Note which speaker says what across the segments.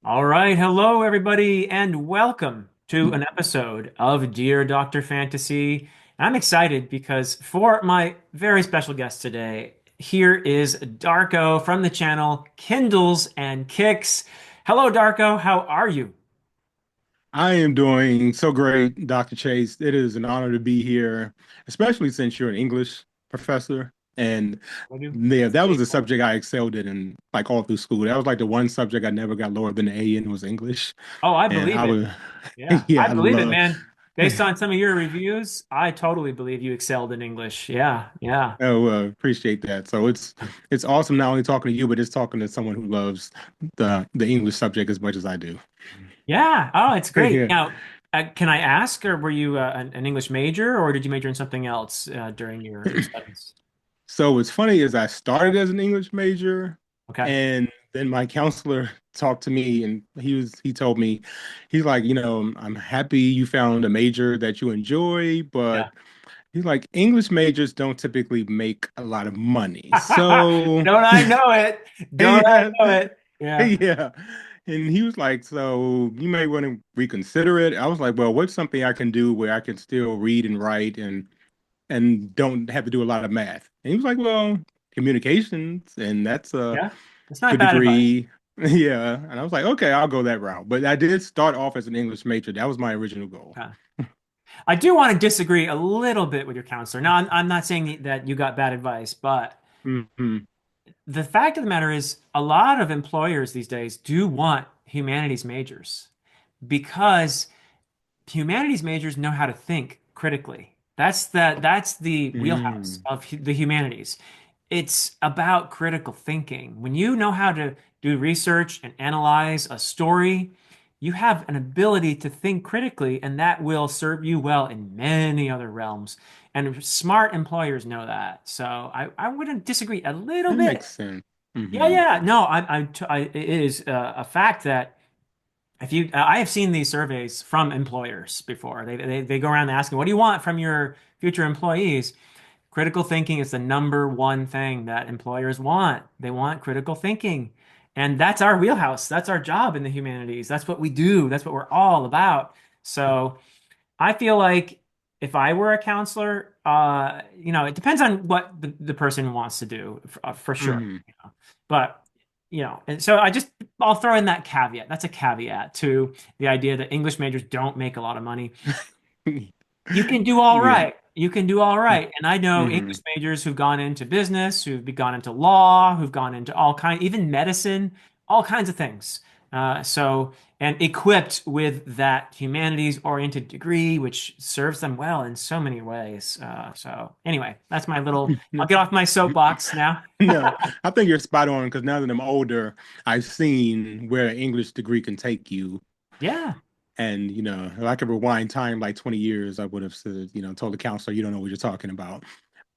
Speaker 1: All right. Hello, everybody, and welcome to an episode of Dear Dr. Fantasy. I'm excited because for my very special guest today, here is Darko from the channel Kindles and Kicks. Hello, Darko. How are you?
Speaker 2: I am doing so great, Dr. Chase. It is an honor to be here, especially since you're an English professor. And
Speaker 1: I do.
Speaker 2: yeah,
Speaker 1: That's
Speaker 2: that was
Speaker 1: pretty
Speaker 2: the
Speaker 1: cool.
Speaker 2: subject I excelled in like all through school. That was like the one subject I never got lower than an A in was English.
Speaker 1: Oh, I
Speaker 2: And
Speaker 1: believe
Speaker 2: I
Speaker 1: it.
Speaker 2: was,
Speaker 1: Yeah,
Speaker 2: yeah,
Speaker 1: I
Speaker 2: I
Speaker 1: believe it,
Speaker 2: love.
Speaker 1: man. Based on some of your reviews, I totally believe you excelled in English. Yeah, yeah.
Speaker 2: Oh, appreciate that. So it's awesome not only talking to you, but it's talking to someone who loves the English subject as much as I do.
Speaker 1: Yeah. Oh, it's great.
Speaker 2: Yeah.
Speaker 1: Now, can I ask, or were you an English major, or did you major in something else during your studies?
Speaker 2: So what's funny is I started as an English major,
Speaker 1: Okay.
Speaker 2: and then my counselor talked to me, and he told me, he's like, I'm happy you found a major that you enjoy, but
Speaker 1: Yeah.
Speaker 2: he's like, English majors don't typically make a lot of money. So
Speaker 1: Don't I know it? Don't I
Speaker 2: yeah,
Speaker 1: know it? Yeah.
Speaker 2: yeah. And he was like, so you may want to reconsider it. I was like, well, what's something I can do where I can still read and write and don't have to do a lot of math. And he was like, well, communications, and that's a
Speaker 1: Yeah. It's not
Speaker 2: good
Speaker 1: bad advice.
Speaker 2: degree. Yeah. And I was like, okay, I'll go that route. But I did start off as an English major. That was my original goal.
Speaker 1: Yeah. I do want to disagree a little bit with your counselor. Now, I'm not saying that you got bad advice, but
Speaker 2: Hmm.
Speaker 1: the fact of the matter is, a lot of employers these days do want humanities majors because humanities majors know how to think critically. That's the wheelhouse
Speaker 2: Mm.
Speaker 1: of the humanities. It's about critical thinking. When you know how to do research and analyze a story, you have an ability to think critically, and that will serve you well in many other realms. And smart employers know that. So I wouldn't disagree a little
Speaker 2: That
Speaker 1: bit.
Speaker 2: makes sense.
Speaker 1: Yeah,
Speaker 2: Hmm.
Speaker 1: yeah. No, it is a fact that if you, I have seen these surveys from employers before. They go around asking, what do you want from your future employees? Critical thinking is the number one thing that employers want. They want critical thinking. And that's our wheelhouse. That's our job in the humanities. That's what we do. That's what we're all about. So I feel like if I were a counselor, it depends on what the person wants to do for sure.
Speaker 2: Hmm.
Speaker 1: But, and so I'll throw in that caveat. That's a caveat to the idea that English majors don't make a lot of money. You can do all
Speaker 2: Yeah.
Speaker 1: right. You can do all right. And I know
Speaker 2: Hmm.
Speaker 1: English majors who've gone into business, who've gone into law, who've gone into all kind, even medicine, all kinds of things. And equipped with that humanities-oriented degree, which serves them well in so many ways. So anyway, that's my little, I'll get off my soapbox now.
Speaker 2: No, I think you're spot on because now that I'm older, I've seen where an English degree can take you.
Speaker 1: Yeah,
Speaker 2: And, if I could rewind time like 20 years, I would have said, told the counselor, you don't know what you're talking about.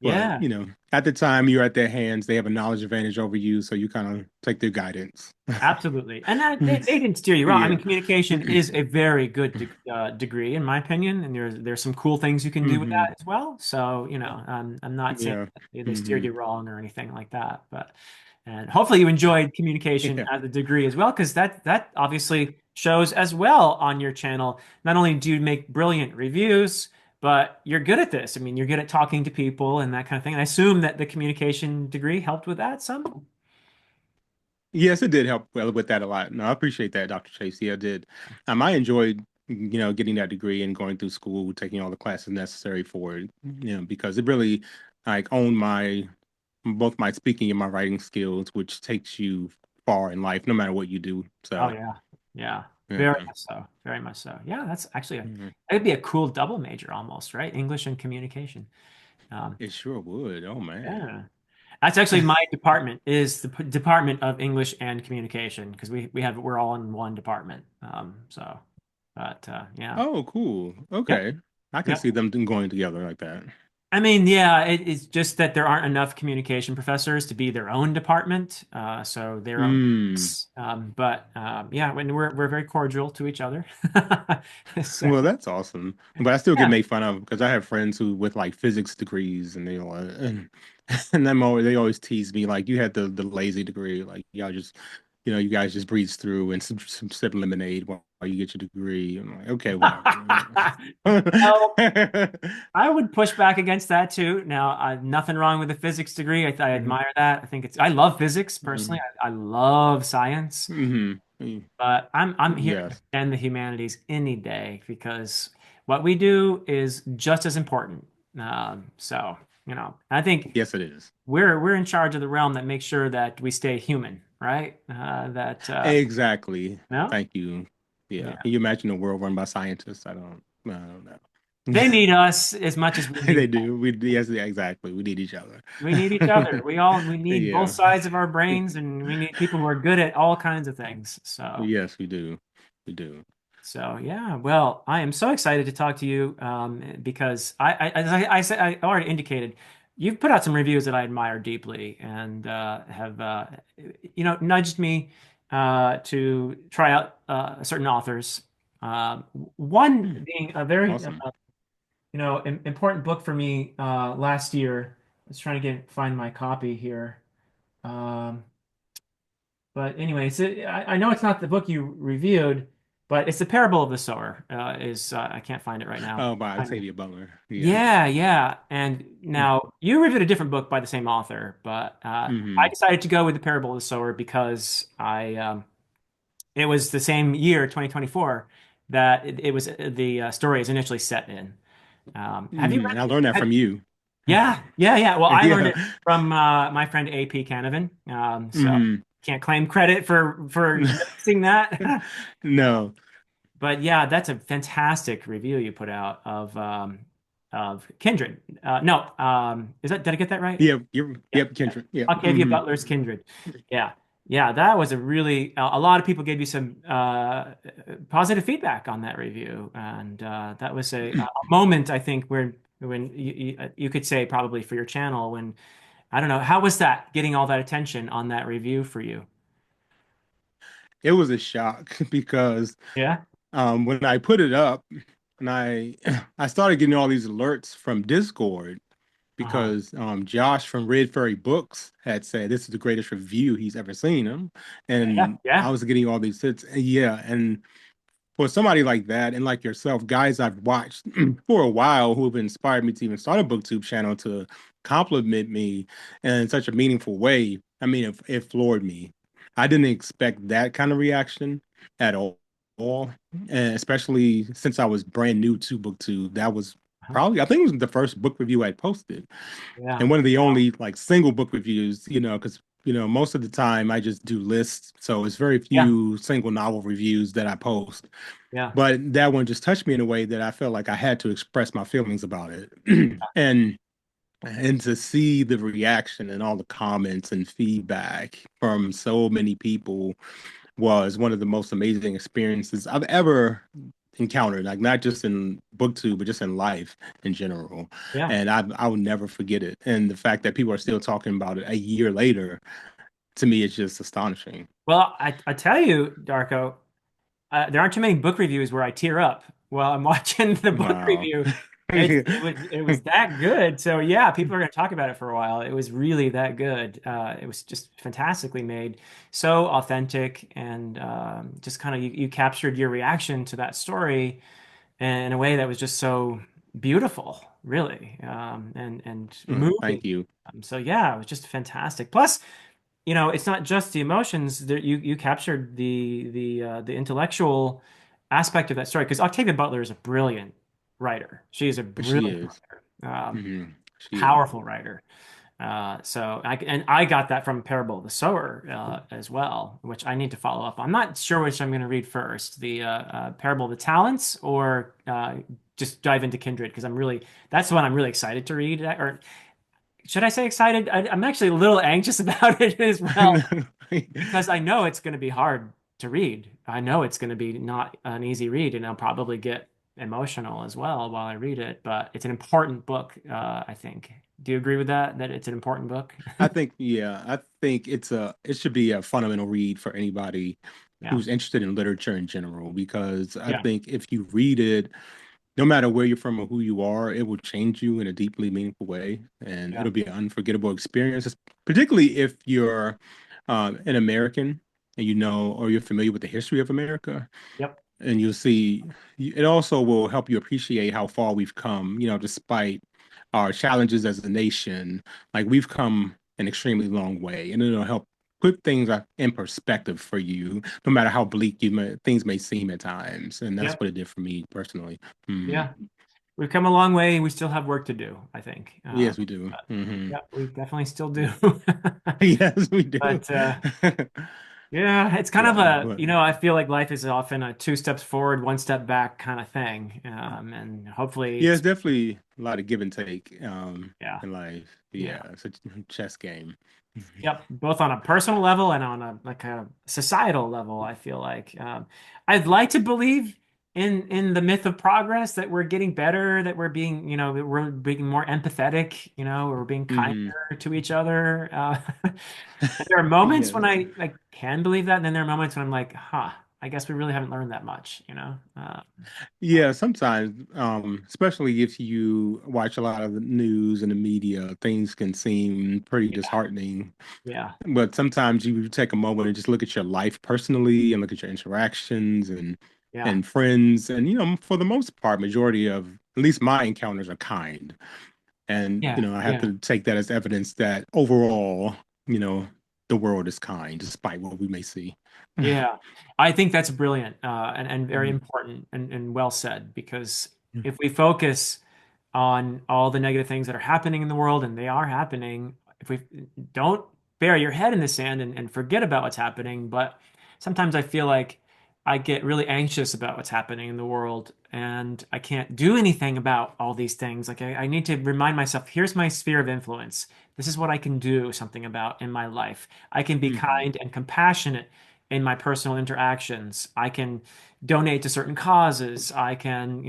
Speaker 2: But,
Speaker 1: yeah.
Speaker 2: at the time you're at their hands, they have a knowledge advantage over you, so you kind of take their guidance.
Speaker 1: Absolutely. And they didn't steer you wrong. I mean,
Speaker 2: Yeah.
Speaker 1: communication is a very good degree, in my opinion, and there's some cool things you can do with
Speaker 2: Hmm.
Speaker 1: that as well. So, I'm not saying
Speaker 2: Yeah.
Speaker 1: that they steered
Speaker 2: Hmm.
Speaker 1: you wrong or anything like that, but and hopefully you enjoyed communication
Speaker 2: Yeah.
Speaker 1: as a degree as well, because that obviously shows as well on your channel. Not only do you make brilliant reviews, but you're good at this. I mean, you're good at talking to people and that kind of thing. And I assume that the communication degree helped with that some.
Speaker 2: Yes, it did help well with that a lot. No, I appreciate that, Dr. Chase. Yeah, I did. I enjoyed, getting that degree and going through school, taking all the classes necessary for it, because it really like owned my both my speaking and my writing skills, which takes you far in life, no matter what you do.
Speaker 1: Oh
Speaker 2: So,
Speaker 1: yeah. Yeah.
Speaker 2: yeah.
Speaker 1: Very much so. Very much so. Yeah, that's actually
Speaker 2: Mhm.
Speaker 1: it'd be a cool double major almost, right? English and communication. Um,
Speaker 2: It sure would. Oh man.
Speaker 1: yeah. That's actually my department is the Department of English and Communication because we're all in one department. But yeah.
Speaker 2: Oh, cool.
Speaker 1: Yep.
Speaker 2: Okay. I can see
Speaker 1: Yep.
Speaker 2: them going together like that.
Speaker 1: I mean, yeah, it's just that there aren't enough communication professors to be their own department, so their own.
Speaker 2: Hmm.
Speaker 1: But yeah, when we're very cordial to each other. So
Speaker 2: Well, that's awesome. But I still get
Speaker 1: yeah,
Speaker 2: made fun of because I have friends who with like physics degrees and and them always they always tease me like you had the lazy degree, like y'all just you guys just breeze through and some sip lemonade while you get your degree. I'm like, okay, whatever.
Speaker 1: Well, I would push back against that too. Now, nothing wrong with a physics degree. I
Speaker 2: Mhm.
Speaker 1: admire that. I love physics personally.
Speaker 2: Mhm.
Speaker 1: I love science,
Speaker 2: Mhm.
Speaker 1: but I'm here to
Speaker 2: Yes.
Speaker 1: defend the humanities any day because what we do is just as important. So, I think
Speaker 2: Yes, it is.
Speaker 1: we're in charge of the realm that makes sure that we stay human, right?
Speaker 2: Exactly.
Speaker 1: No,
Speaker 2: Thank you. Yeah.
Speaker 1: yeah,
Speaker 2: Can you imagine a world run by scientists? I don't know.
Speaker 1: they need us as much as we need
Speaker 2: They
Speaker 1: them.
Speaker 2: do. Yes, yeah, exactly. We need each other.
Speaker 1: We need each other. We need both
Speaker 2: Yeah.
Speaker 1: sides of our brains, and we need people who are good at all kinds of things.
Speaker 2: Yes, we do. We do.
Speaker 1: So yeah. Well, I am so excited to talk to you because as I said, I already indicated, you've put out some reviews that I admire deeply and have nudged me to try out certain authors. One being a very
Speaker 2: Awesome.
Speaker 1: important book for me last year. I was trying to find my copy here. Um, but anyway, I know it's not the book you reviewed, but it's the Parable of the Sower. Is I can't find it right now.
Speaker 2: Oh, by Octavia Butler. Yeah.
Speaker 1: Yeah, yeah. And now you reviewed a different book by the same author, but I
Speaker 2: Mm-hmm.
Speaker 1: decided to go with the Parable of the Sower because it was the same year, 2024, that it was the story is initially set in. Have you
Speaker 2: Hmm. And I learned that
Speaker 1: read?
Speaker 2: from you.
Speaker 1: Yeah, yeah, yeah. Well, I learned
Speaker 2: Yeah.
Speaker 1: it from my friend AP Canavan. So
Speaker 2: Hmm.
Speaker 1: can't claim credit for noticing that.
Speaker 2: No.
Speaker 1: But yeah, that's a fantastic review you put out of Kindred. No, is that did I get that right? Yeah,
Speaker 2: Yep,
Speaker 1: yeah.
Speaker 2: Kendrick. Yep.
Speaker 1: Octavia
Speaker 2: Hmm.
Speaker 1: Butler's Kindred. Yeah, yeah. That was a lot of people gave you some positive feedback on that review, and that was a moment I think where when you could say probably for your channel when I don't know how was that getting all that attention on that review for you?
Speaker 2: It was a shock because
Speaker 1: Yeah.
Speaker 2: when I put it up and I started getting all these alerts from Discord
Speaker 1: Uh-huh.
Speaker 2: because Josh from Red Fairy Books had said this is the greatest review he's ever seen him,
Speaker 1: Yeah.
Speaker 2: and I
Speaker 1: Yeah.
Speaker 2: was getting all these hits. Yeah, and for somebody like that and like yourself, guys I've watched for a while who have inspired me to even start a booktube channel to compliment me in such a meaningful way. I mean, it floored me. I didn't expect that kind of reaction at all. And especially since I was brand new to booktube. That was
Speaker 1: Uh-huh.
Speaker 2: probably, I think it was the first book review I posted
Speaker 1: Yeah.
Speaker 2: and one of the only like single book reviews, because most of the time I just do lists, so it's very
Speaker 1: Yeah.
Speaker 2: few single novel reviews that I post.
Speaker 1: Yeah.
Speaker 2: But that one just touched me in a way that I felt like I had to express my feelings about it. and and to see the reaction and all the comments and feedback from so many people was one of the most amazing experiences I've ever encountered, like not just in booktube, but just in life in general.
Speaker 1: Yeah.
Speaker 2: And I will never forget it. And the fact that people are still talking about it a year later, to me, it's just astonishing.
Speaker 1: Well, I tell you, Darko, there aren't too many book reviews where I tear up while I'm watching the book
Speaker 2: Wow.
Speaker 1: review. It was that good. So yeah, people are going to talk about it for a while. It was really that good. It was just fantastically made, so authentic, and just kind of you captured your reaction to that story in a way that was just so beautiful, really, and moving.
Speaker 2: Thank you.
Speaker 1: So yeah, it was just fantastic. Plus, it's not just the emotions that you captured the intellectual aspect of that story because Octavia Butler is a brilliant writer. She is a
Speaker 2: She
Speaker 1: brilliant
Speaker 2: is.
Speaker 1: writer,
Speaker 2: She is.
Speaker 1: powerful writer. I got that from Parable of the Sower as well, which I need to follow up. I'm not sure which I'm going to read first, the Parable of the Talents or just dive into Kindred because that's the one I'm really excited to read. Or should I say excited? I'm actually a little anxious about it as well because I know it's going to be hard to read. I know it's going to be not an easy read, and I'll probably get emotional as well while I read it. But it's an important book, I think. Do you agree with that? That it's an important book?
Speaker 2: Yeah, I think it should be a fundamental read for anybody
Speaker 1: Yeah,
Speaker 2: who's interested in literature in general, because I
Speaker 1: yeah,
Speaker 2: think if you read it, no matter where you're from or who you are, it will change you in a deeply meaningful way, and
Speaker 1: yeah,
Speaker 2: it'll be an unforgettable experience, particularly if you're an American. and you know, or you're familiar with the history of America,
Speaker 1: Yep.
Speaker 2: and you'll see it also will help you appreciate how far we've come, despite our challenges as a nation. Like we've come an extremely long way, and it'll help put things in perspective for you, no matter how bleak things may seem at times. And that's
Speaker 1: Yep.
Speaker 2: what it did for me personally. Mhm.
Speaker 1: Yeah. We've come a long way. We still have work to do, I think.
Speaker 2: Yes, we do.
Speaker 1: But
Speaker 2: Hmm.
Speaker 1: yeah, we definitely still do.
Speaker 2: Yes, we do.
Speaker 1: But yeah, it's kind of
Speaker 2: Yeah,
Speaker 1: a,
Speaker 2: but
Speaker 1: I feel like life is often a two steps forward, one step back kind of thing. And hopefully
Speaker 2: yeah, it's
Speaker 1: it's,
Speaker 2: definitely a lot of give and take
Speaker 1: yeah,
Speaker 2: in life.
Speaker 1: yeah.
Speaker 2: Yeah, it's a chess game.
Speaker 1: Yep, both on a personal level and on a like a societal level, I feel like I'd like to believe in the myth of progress that we're getting better, that we're being, that we're being more empathetic, we're being
Speaker 2: Hmm.
Speaker 1: kinder to each other. And there are moments
Speaker 2: Yes.
Speaker 1: when I can believe that, and then there are moments when I'm like, huh, I guess we really haven't learned that much, uh,
Speaker 2: Yeah, sometimes, especially if you watch a lot of the news and the media, things can seem pretty
Speaker 1: yeah,
Speaker 2: disheartening.
Speaker 1: yeah,
Speaker 2: But sometimes you take a moment and just look at your life personally and look at your interactions
Speaker 1: yeah,
Speaker 2: and friends. And for the most part, majority of at least my encounters are kind. And
Speaker 1: yeah,
Speaker 2: I have
Speaker 1: yeah.
Speaker 2: to take that as evidence that overall, you know, the world is kind, despite what we may see.
Speaker 1: Yeah, I think that's brilliant and very
Speaker 2: Mhm.
Speaker 1: important and well said because if we focus on all the negative things that are happening in the world, and they are happening, if we don't bury your head in the sand and forget about what's happening, but sometimes I feel like I get really anxious about what's happening in the world and I can't do anything about all these things. Like I need to remind myself, here's my sphere of influence. This is what I can do something about in my life. I can be
Speaker 2: Mhm.
Speaker 1: kind and compassionate in my personal interactions. I can donate to certain causes. I can,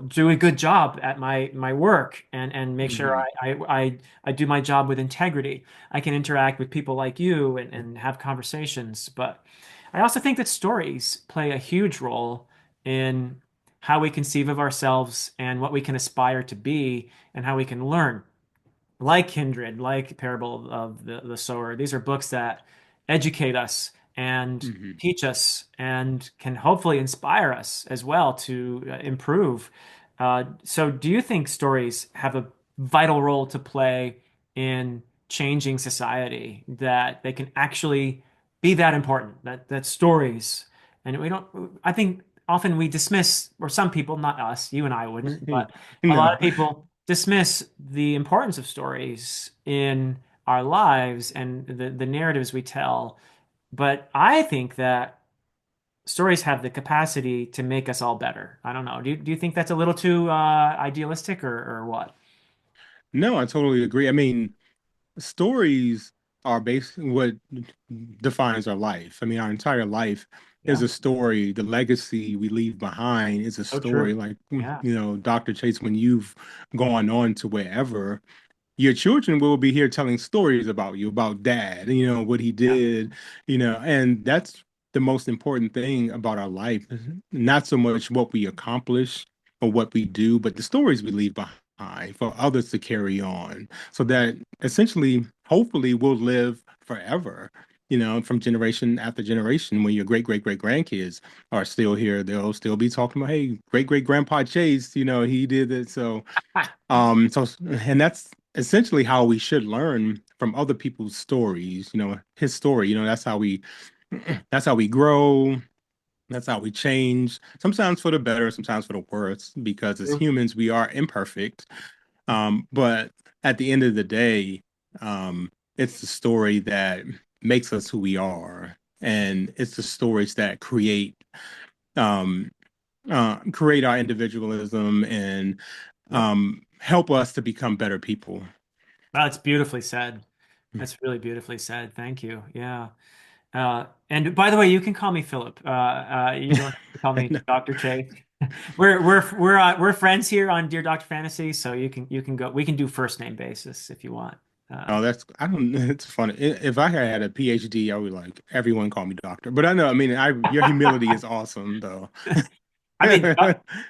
Speaker 1: do a good job at my work and make sure
Speaker 2: Mhm.
Speaker 1: I do my job with integrity. I can interact with people like you and have conversations. But I also think that stories play a huge role in how we conceive of ourselves and what we can aspire to be and how we can learn like Kindred, like Parable of the Sower. These are books that educate us and
Speaker 2: Mhm.
Speaker 1: teach us and can hopefully inspire us as well to improve. So, do you think stories have a vital role to play in changing society? That they can actually be that important? That stories, and we don't. I think often we dismiss, or some people, not us, you and I wouldn't, but a lot
Speaker 2: No.
Speaker 1: of people dismiss the importance of stories in our lives and the narratives we tell. But I think that stories have the capacity to make us all better. I don't know. Do you think that's a little too idealistic or what?
Speaker 2: No, I totally agree. I mean, stories are basically what defines our life. I mean, our entire life is
Speaker 1: Yeah,
Speaker 2: a story. The legacy we leave behind is a
Speaker 1: so
Speaker 2: story.
Speaker 1: true.
Speaker 2: Like,
Speaker 1: Yeah,
Speaker 2: Dr. Chase, when you've gone on to wherever, your children will be here telling stories about you, about dad, what he
Speaker 1: yeah,
Speaker 2: did, and that's the most important thing about our life. Not so much what we accomplish or what we do, but the stories we leave behind for others to carry on so that essentially, hopefully, we'll live forever. From generation after generation, when your great great great grandkids are still here, they'll still be talking about, hey, great great grandpa Chase, he did it. And that's essentially how we should learn from other people's stories, his story, that's how we grow, that's how we change, sometimes for the better, sometimes for the worse, because as
Speaker 1: true.
Speaker 2: humans, we are imperfect. But at the end of the day, it's the story that makes us who we are. And it's the stories that um, create our individualism and
Speaker 1: Yep.
Speaker 2: help us to become better people.
Speaker 1: Well, it's beautifully said. That's really beautifully said. Thank you. Yeah. And by the way, you can call me Philip. You don't have to call me Dr. Chase. We're friends here on Dear Dr. Fantasy, so you can go. We can do first name basis if you want.
Speaker 2: Oh, I don't, it's funny. If I had a PhD, I would like everyone call me doctor. But I know, I mean, your humility is awesome though.
Speaker 1: I mean,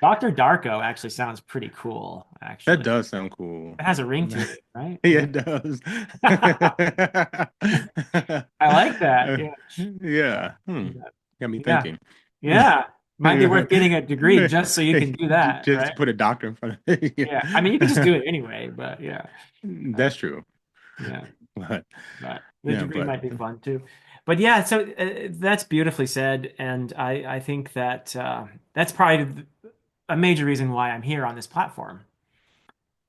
Speaker 1: Dr. Darko actually sounds pretty cool,
Speaker 2: That
Speaker 1: actually.
Speaker 2: does sound cool.
Speaker 1: It has a ring to it, right?
Speaker 2: Yeah,
Speaker 1: Yeah.
Speaker 2: it does.
Speaker 1: I like that. Yeah.
Speaker 2: Yeah.
Speaker 1: Yeah.
Speaker 2: Got me
Speaker 1: Yeah.
Speaker 2: thinking.
Speaker 1: Yeah. Might be worth getting a degree just so you can do that,
Speaker 2: Just to
Speaker 1: right?
Speaker 2: put a doctor in front of it.
Speaker 1: Yeah. I mean, you could just
Speaker 2: Yeah.
Speaker 1: do it anyway, but yeah. Uh,
Speaker 2: That's true.
Speaker 1: yeah.
Speaker 2: But
Speaker 1: But the
Speaker 2: yeah,
Speaker 1: degree
Speaker 2: but
Speaker 1: might be fun too. But yeah, so that's beautifully said. And I think that that's probably a major reason why I'm here on this platform.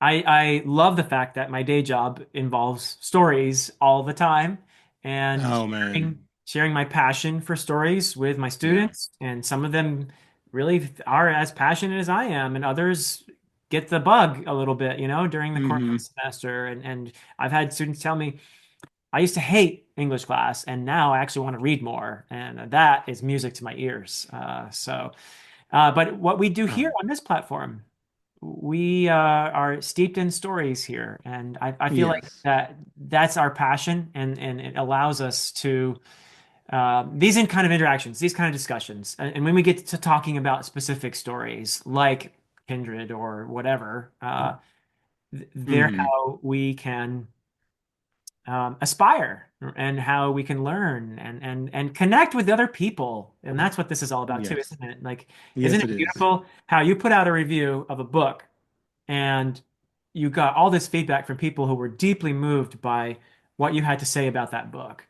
Speaker 1: I love the fact that my day job involves stories all the time and
Speaker 2: oh man.
Speaker 1: sharing my passion for stories with my
Speaker 2: Yeah.
Speaker 1: students. And some of them really are as passionate as I am, and others get the bug a little bit, during the course of
Speaker 2: Hmm.
Speaker 1: the semester. And I've had students tell me, I used to hate English class, and now I actually want to read more. And that is music to my ears. But what we do here
Speaker 2: Oh,
Speaker 1: on this platform, we are steeped in stories here, and I feel like
Speaker 2: yes.
Speaker 1: that's our passion, and it allows us to these in kind of interactions, these kind of discussions, and when we get to talking about specific stories like Kindred or whatever, they're
Speaker 2: Hmm.
Speaker 1: how we can aspire and how we can learn and connect with other people, and that's what this is all about too,
Speaker 2: Yes.
Speaker 1: isn't it? Like, isn't
Speaker 2: Yes,
Speaker 1: it
Speaker 2: it is.
Speaker 1: beautiful how you put out a review of a book and you got all this feedback from people who were deeply moved by what you had to say about that book,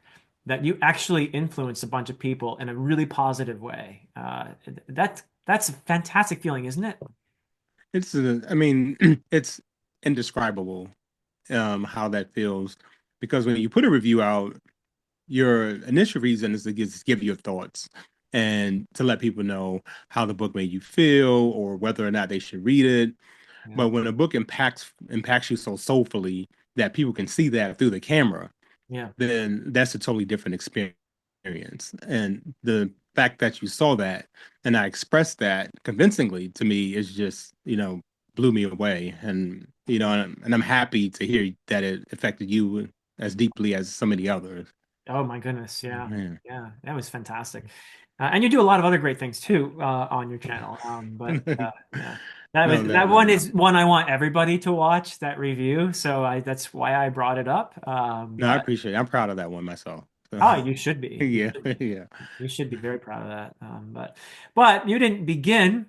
Speaker 1: that you actually influenced a bunch of people in a really positive way. That's a fantastic feeling, isn't it?
Speaker 2: I mean, it's indescribable how that feels because when you put a review out, your initial reason is to just give your thoughts and to let people know how the book made you feel or whether or not they should read it.
Speaker 1: Yeah,
Speaker 2: But when a book impacts you so soulfully that people can see that through the camera,
Speaker 1: yeah.
Speaker 2: then that's a totally different experience. And the fact that you saw that and I expressed that convincingly to me is just, blew me away. And I'm happy to hear that it affected you as deeply as so many others.
Speaker 1: Oh my goodness, yeah,
Speaker 2: Man.
Speaker 1: yeah, that was fantastic. And you do a lot of other great things too on your channel. But yeah,
Speaker 2: No,
Speaker 1: that
Speaker 2: no,
Speaker 1: one
Speaker 2: no.
Speaker 1: is one I want everybody to watch, that review. So that's why I brought it up.
Speaker 2: No, I appreciate it. I'm proud of that one myself. So,
Speaker 1: Oh, you should be. You
Speaker 2: yeah,
Speaker 1: should be.
Speaker 2: yeah.
Speaker 1: You should be very proud of that. But you didn't begin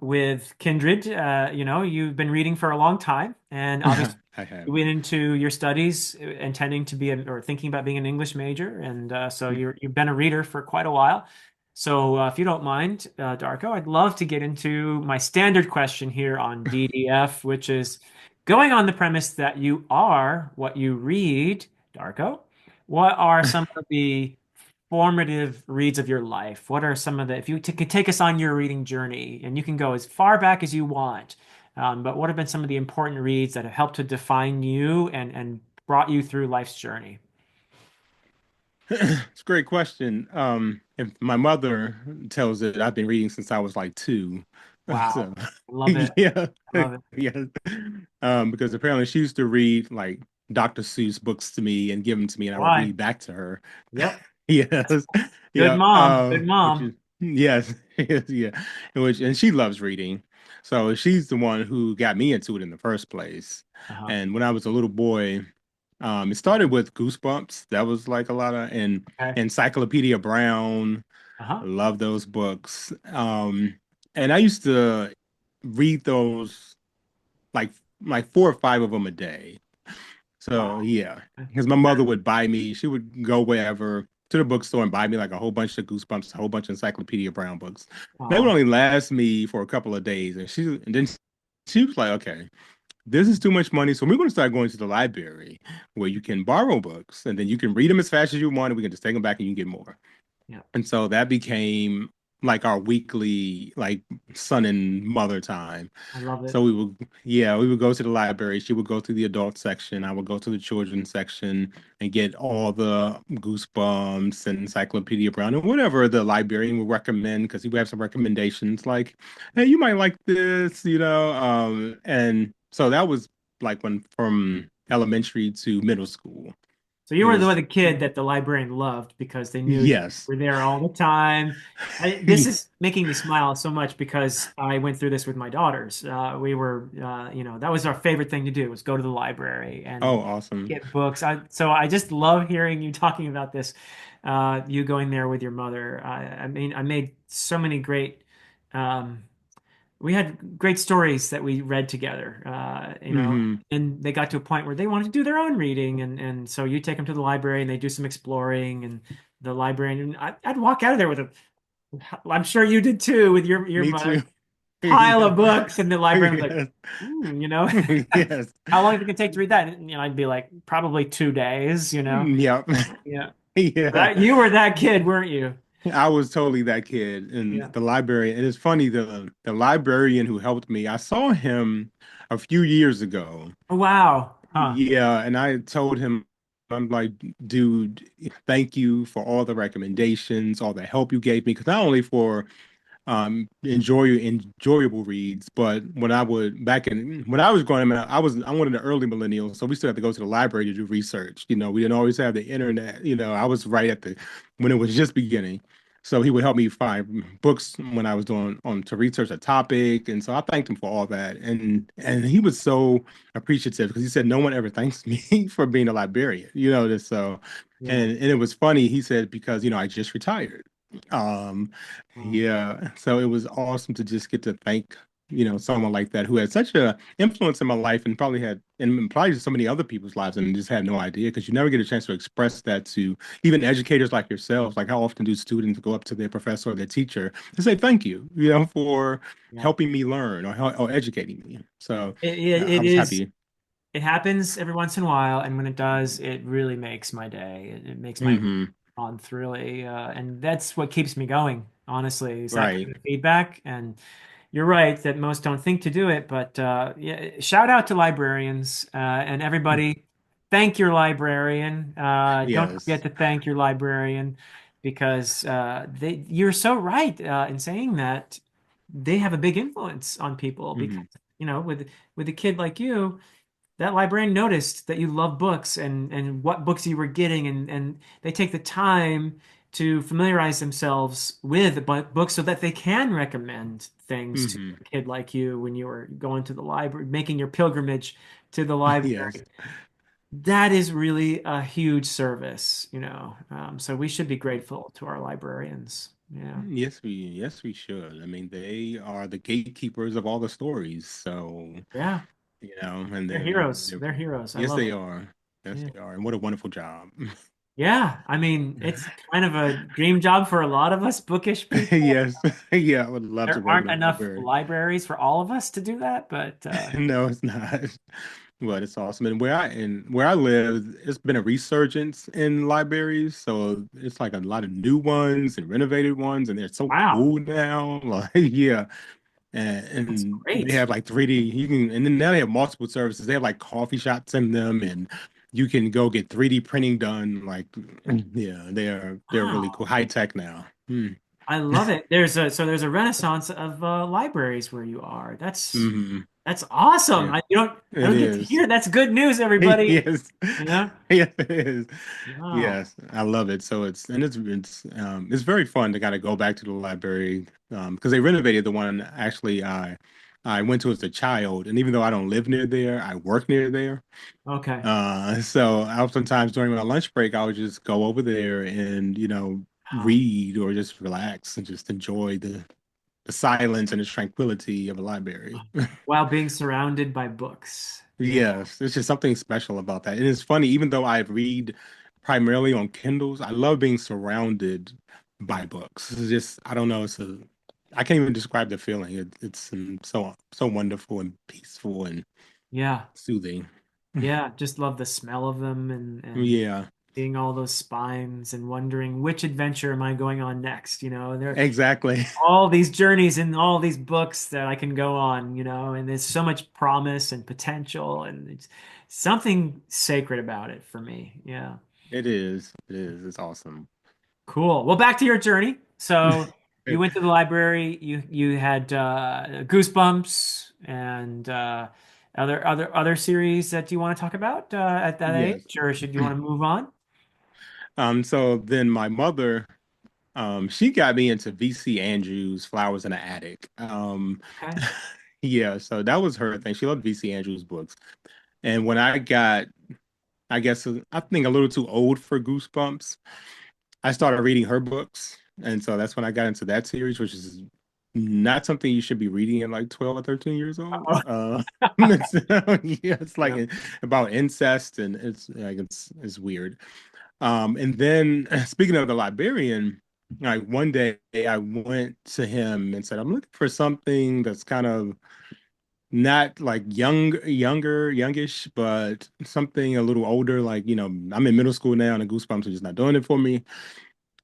Speaker 1: with Kindred. You've been reading for a long time, and obviously
Speaker 2: I have.
Speaker 1: you went into your studies intending to be or thinking about being an English major, and so you've been a reader for quite a while. So if you don't mind, Darko, I'd love to get into my standard question here on DDF, which is going on the premise that you are what you read, Darko. What are some of the formative reads of your life? What are some of the, if you could take us on your reading journey, and you can go as far back as you want, but what have been some of the important reads that have helped to define you and brought you through life's journey?
Speaker 2: It's a great question. If my mother tells it, I've been reading since I was like two.
Speaker 1: Wow.
Speaker 2: So,
Speaker 1: I love it.
Speaker 2: yeah,
Speaker 1: I love it.
Speaker 2: yeah. Because apparently she used to read like Dr. Seuss books to me and give them to me, and I would
Speaker 1: Why?
Speaker 2: read back to her.
Speaker 1: Yep. That's
Speaker 2: Yes,
Speaker 1: good
Speaker 2: yeah.
Speaker 1: mom. Good
Speaker 2: Which
Speaker 1: mom.
Speaker 2: is yes, yes, yeah. And she loves reading, so she's the one who got me into it in the first place.
Speaker 1: Uh-huh.
Speaker 2: And when I was a little boy. It started with Goosebumps. That was like a lot of and
Speaker 1: Okay.
Speaker 2: Encyclopedia Brown. I
Speaker 1: Uh-huh.
Speaker 2: love those books. And I used to read those like like four or five of them a day. So
Speaker 1: Wow.
Speaker 2: yeah, because my mother would buy me. She would go wherever to the bookstore and buy me like a whole bunch of Goosebumps, a whole bunch of Encyclopedia Brown books. They would
Speaker 1: Wow.
Speaker 2: only last me for a couple of days, and then she was like, "Okay, this is too much money. So we're going to start going to the library where you can borrow books and then you can read them as fast as you want. And we can just take them back and you can get more.
Speaker 1: Yeah.
Speaker 2: And so that became like our weekly, like son and mother time.
Speaker 1: I love it.
Speaker 2: So we would go to the library. She would go to the adult section. I would go to the children's section and get all the Goosebumps and Encyclopedia Brown and whatever the librarian would recommend because he would have some recommendations like, hey, you might like this. And so that was like when from elementary to middle school.
Speaker 1: So you
Speaker 2: It
Speaker 1: were
Speaker 2: was
Speaker 1: the kid that the librarian loved because they knew you
Speaker 2: yes.
Speaker 1: were there all the time. This is making me smile so much because I went through this with my daughters. We were, that was our favorite thing to do was go to the library
Speaker 2: Oh,
Speaker 1: and
Speaker 2: awesome.
Speaker 1: get books. So I just love hearing you talking about this, you going there with your mother. I mean, I made so many great, um, we had great stories that we read together,
Speaker 2: Hmm.
Speaker 1: and they got to a point where they wanted to do their own reading. And so you take them to the library and they do some exploring and the librarian, and I'd walk out of there with I'm sure you did too, with your
Speaker 2: Me
Speaker 1: mother,
Speaker 2: too.
Speaker 1: pile
Speaker 2: Yeah.
Speaker 1: of books, and the librarian was like,
Speaker 2: Yes. Yes.
Speaker 1: how long is it gonna take to read that? And, I'd be like, probably 2 days.
Speaker 2: Yep.
Speaker 1: Yeah.
Speaker 2: Yeah.
Speaker 1: You were that kid, weren't you?
Speaker 2: I was totally that kid in
Speaker 1: Yeah.
Speaker 2: the library. And it's funny, the librarian who helped me, I saw him a few years ago.
Speaker 1: Oh, wow. Huh.
Speaker 2: Yeah, and I told him, I'm like, dude, thank you for all the recommendations, all the help you gave me. Because not only for enjoyable reads. But when I would back in when I was growing up, I'm one of the early millennials, so we still had to go to the library to do research. We didn't always have the internet. I was right at the when it was just beginning. So he would help me find books when I was doing to research a topic, and so I thanked him for all that. And he was so appreciative because he said no one ever thanks me for being a librarian. This so,
Speaker 1: Yeah.
Speaker 2: and it was funny. He said because I just retired. Um,
Speaker 1: Wow.
Speaker 2: yeah, so it was awesome to just get to thank, someone like that who had such a influence in my life and probably had and probably so many other people's lives and just had no idea because you never get a chance to express that to even educators like yourselves. Like how often do students go up to their professor or their teacher and say thank you, for
Speaker 1: Yeah.
Speaker 2: helping me learn or educating me. So I
Speaker 1: It
Speaker 2: was
Speaker 1: is.
Speaker 2: happy.
Speaker 1: It happens every once in a while, and when it does, it really makes my day. It makes my
Speaker 2: Hmm.
Speaker 1: month really, and that's what keeps me going. Honestly, is that
Speaker 2: Right.
Speaker 1: kind of feedback. And you're right that most don't think to do it, but yeah, shout out to librarians and everybody. Thank your librarian. Don't forget
Speaker 2: Yes.
Speaker 1: to thank your librarian because you're so right in saying that they have a big influence on people because
Speaker 2: Hmm.
Speaker 1: with a kid like you, that librarian noticed that you love books and what books you were getting, and they take the time to familiarize themselves with books so that they can recommend things to
Speaker 2: Hmm.
Speaker 1: a kid like you when you were going to the library, making your pilgrimage to the library.
Speaker 2: Yes.
Speaker 1: That is really a huge service. So we should be grateful to our librarians. Yeah.
Speaker 2: Yes, we should. I mean, they are the gatekeepers of all the stories. So,
Speaker 1: Yeah.
Speaker 2: and
Speaker 1: They're heroes. They're heroes. I
Speaker 2: yes,
Speaker 1: love
Speaker 2: they
Speaker 1: it.
Speaker 2: are. Yes,
Speaker 1: Yeah.
Speaker 2: they are. And what a wonderful job.
Speaker 1: Yeah, I mean, it's kind of a dream job for a lot of us bookish people.
Speaker 2: Yes. Yeah, I would love to
Speaker 1: There
Speaker 2: work in
Speaker 1: aren't
Speaker 2: a
Speaker 1: enough
Speaker 2: library.
Speaker 1: libraries for all of us to do that, but
Speaker 2: No, it's not. But it's awesome. And where I live, it's been a resurgence in libraries. So it's like a lot of new ones and renovated ones, and they're so
Speaker 1: wow,
Speaker 2: cool now. Like, yeah.
Speaker 1: that's
Speaker 2: And they
Speaker 1: great.
Speaker 2: have like 3D. And then now they have multiple services. They have like coffee shops in them, and you can go get 3D printing done. Like, yeah, they're really cool,
Speaker 1: Wow,
Speaker 2: high tech now.
Speaker 1: I love it. There's a renaissance of libraries where you are.
Speaker 2: Hmm.
Speaker 1: That's awesome.
Speaker 2: Yeah,
Speaker 1: I
Speaker 2: it
Speaker 1: don't get to
Speaker 2: is.
Speaker 1: hear. That's good news, everybody.
Speaker 2: Yes,
Speaker 1: You know?
Speaker 2: yes, it is.
Speaker 1: Wow.
Speaker 2: Yes, I love it. So it's very fun to kind of go back to the library because they renovated the one actually I went to as a child, and even though I don't live near there, I work near there.
Speaker 1: Okay.
Speaker 2: So oftentimes during my lunch break, I would just go over there and
Speaker 1: Wow.
Speaker 2: read or just relax and just enjoy the silence and the tranquility of a library.
Speaker 1: While being surrounded by books. Yeah.
Speaker 2: Yes, there's just something special about that. And it's funny, even though I read primarily on Kindles, I love being surrounded by books. It's just, I don't know, I can't even describe the feeling. It's so wonderful and peaceful and
Speaker 1: Yeah.
Speaker 2: soothing.
Speaker 1: Yeah, just love the smell of them and
Speaker 2: Yeah,
Speaker 1: seeing all those spines and wondering which adventure am I going on next? There are
Speaker 2: exactly.
Speaker 1: all these journeys and all these books that I can go on, and there's so much promise and potential and it's something sacred about it for me. Yeah.
Speaker 2: It is. It is. It's awesome.
Speaker 1: Cool. Well, back to your journey. So you went to the library, you had Goosebumps and other series that you want to talk about at that
Speaker 2: Yes.
Speaker 1: age, or should you want to move on?
Speaker 2: So then my mother, she got me into VC Andrews' Flowers in the Attic.
Speaker 1: Okay.
Speaker 2: Yeah, so that was her thing. She loved VC Andrews books. And when I got, I guess, I think a little too old for Goosebumps, I started reading her books. And so that's when I got into that series, which is not something you should be reading at like 12 or 13 years old.
Speaker 1: Uh-oh.
Speaker 2: It's, yeah, it's like
Speaker 1: Yeah.
Speaker 2: about incest and it's like it's weird. And then speaking of the librarian, like one day I went to him and said, I'm looking for something that's kind of not like youngish, but something a little older. Like, I'm in middle school now and the Goosebumps are just not doing it for me.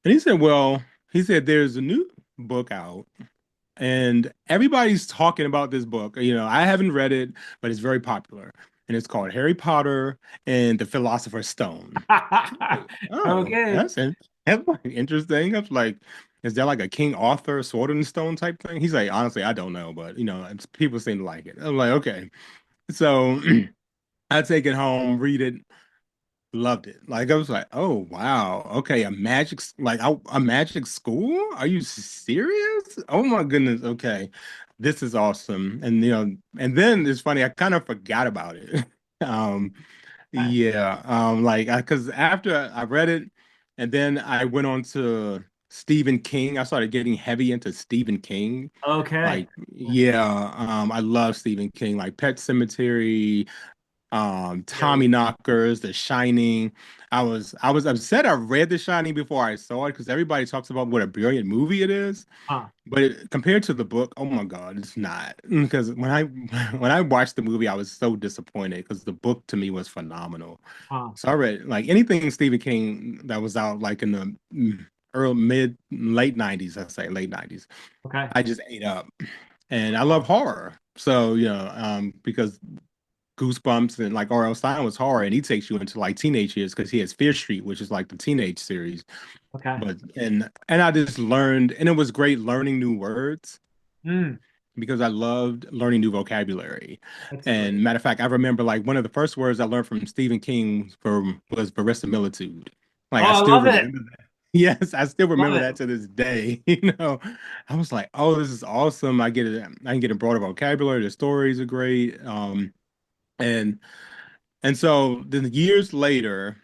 Speaker 2: And he said, well, he said, there's a new book out and everybody's talking about this book. I haven't read it, but it's very popular. And it's called Harry Potter and the Philosopher's Stone. Like, oh,
Speaker 1: Okay.
Speaker 2: that's like interesting. I was like, is there like a King Arthur Sword and Stone type thing? He's like, honestly, I don't know, but people seem to like it. I'm like, okay. So I take it home, read it, loved it. Like I was like, oh wow, okay, a magic school? Are you serious? Oh my goodness, okay. This is awesome. And and then it's funny, I kind of forgot about it. Um, yeah, like because after I read it, and then I went on to Stephen King. I started getting heavy into Stephen King.
Speaker 1: Okay.
Speaker 2: Like, yeah, I love Stephen King, like Pet Cemetery,
Speaker 1: Yeah.
Speaker 2: Tommy Knockers, The Shining. I was upset I read The Shining before I saw it because everybody talks about what a brilliant movie it is.
Speaker 1: Huh.
Speaker 2: But compared to the book, oh my God, it's not. Because when I watched the movie, I was so disappointed because the book to me was phenomenal.
Speaker 1: Huh.
Speaker 2: So I read like anything Stephen King that was out like in the early mid late 90s, I say late 90s.
Speaker 1: Okay.
Speaker 2: I just ate up. And I love horror. So, because Goosebumps and like R.L. Stein was horror and he takes you into like teenage years because he has Fear Street, which is like the teenage series.
Speaker 1: Okay.
Speaker 2: But and I just learned, and it was great learning new words
Speaker 1: Mm,
Speaker 2: because I loved learning new vocabulary.
Speaker 1: that's great.
Speaker 2: And matter of fact, I remember like one of the first words I learned from Stephen King was verisimilitude. Like
Speaker 1: Oh,
Speaker 2: I
Speaker 1: I
Speaker 2: still
Speaker 1: love it.
Speaker 2: remember that. Yes, I still
Speaker 1: Love
Speaker 2: remember
Speaker 1: it.
Speaker 2: that to this day. I was like, oh, this is awesome. I get it. I can get a broader vocabulary. The stories are great. And so then years later,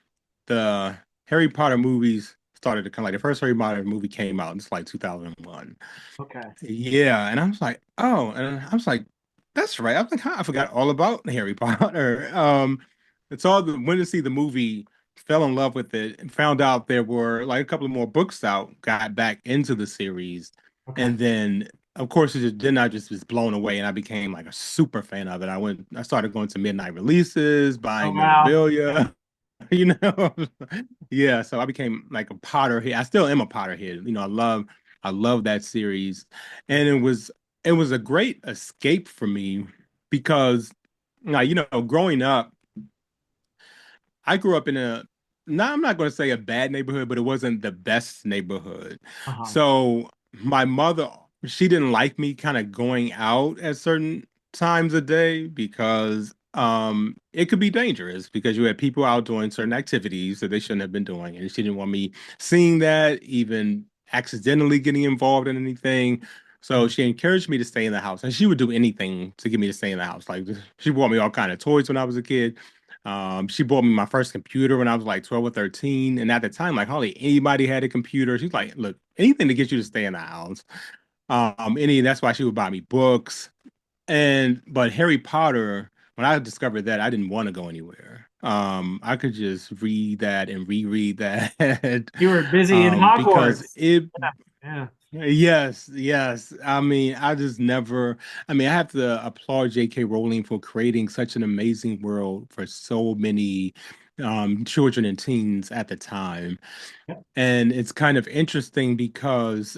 Speaker 2: the Harry Potter movies started to come. Like the first Harry Potter movie came out. It's like 2001.
Speaker 1: Okay.
Speaker 2: Yeah, and I was like, oh, and I was like, that's right. I think I forgot all about Harry Potter. It's all went to see the movie, fell in love with it, and found out there were like a couple of more books out, got back into the series,
Speaker 1: Okay.
Speaker 2: and then of course I just was blown away, and I became like a super fan of it. I started going to midnight releases,
Speaker 1: Oh,
Speaker 2: buying
Speaker 1: wow.
Speaker 2: memorabilia. you know yeah, so I became like a Potterhead. I still am a Potterhead. I love that series, and it was a great escape for me because growing up, I grew up in I'm not going to say a bad neighborhood, but it wasn't the best neighborhood.
Speaker 1: Uh-huh.
Speaker 2: So my mother, she didn't like me kind of going out at certain times of day because it could be dangerous because you had people out doing certain activities that they shouldn't have been doing, and she didn't want me seeing that, even accidentally getting involved in anything. So
Speaker 1: Mm.
Speaker 2: she encouraged me to stay in the house, and she would do anything to get me to stay in the house. Like she bought me all kind of toys when I was a kid. She bought me my first computer when I was like 12 or 13. And at the time, like hardly anybody had a computer. She's like, look, anything to get you to stay in the house. That's why she would buy me books. But Harry Potter, when I discovered that, I didn't want to go anywhere. I could just read that and reread that.
Speaker 1: You were busy in
Speaker 2: Because
Speaker 1: Hogwarts.
Speaker 2: it
Speaker 1: Yeah. Yeah.
Speaker 2: Yes, yes. I mean, I just never, I mean, I have to applaud J.K. Rowling for creating such an amazing world for so many children and teens at the time.
Speaker 1: Yep.
Speaker 2: And it's kind of interesting because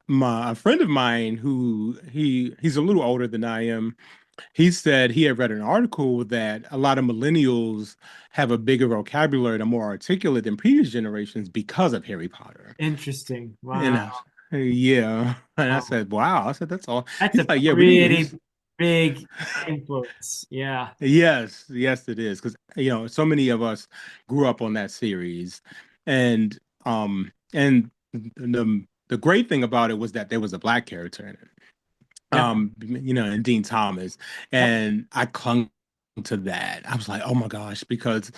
Speaker 2: a friend of mine who he's a little older than I am, he said he had read an article that a lot of millennials have a bigger vocabulary, they're more articulate than previous generations because of Harry Potter.
Speaker 1: Interesting.
Speaker 2: And
Speaker 1: Wow.
Speaker 2: yeah, and I
Speaker 1: Wow.
Speaker 2: said, "Wow." I said, "That's all."
Speaker 1: That's
Speaker 2: He's
Speaker 1: a
Speaker 2: like, "Yeah, we didn't use."
Speaker 1: pretty big influence. Yeah.
Speaker 2: Yes, yes, it is because so many of us grew up on that series, And the great thing about it was that there was a black character in it.
Speaker 1: Yep.
Speaker 2: And Dean Thomas.
Speaker 1: Yep.
Speaker 2: And I clung to that. I was like, oh my gosh, because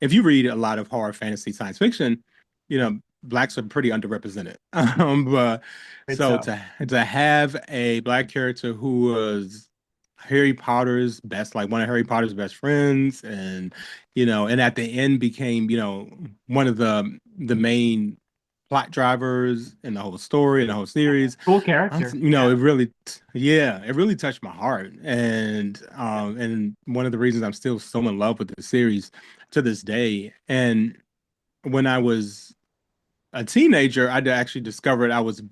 Speaker 2: if you read a lot of horror, fantasy, science fiction, blacks are pretty underrepresented. But
Speaker 1: Great
Speaker 2: so
Speaker 1: so.
Speaker 2: to have a black character who was Harry Potter's best, like one of Harry Potter's best friends, and at the end became, one of the main plot drivers in the whole story and the whole series.
Speaker 1: Cool character.
Speaker 2: It
Speaker 1: Yeah.
Speaker 2: really, yeah, it really touched my heart, and one of the reasons I'm still so in love with the series to this day. And when I was a teenager, I actually discovered I was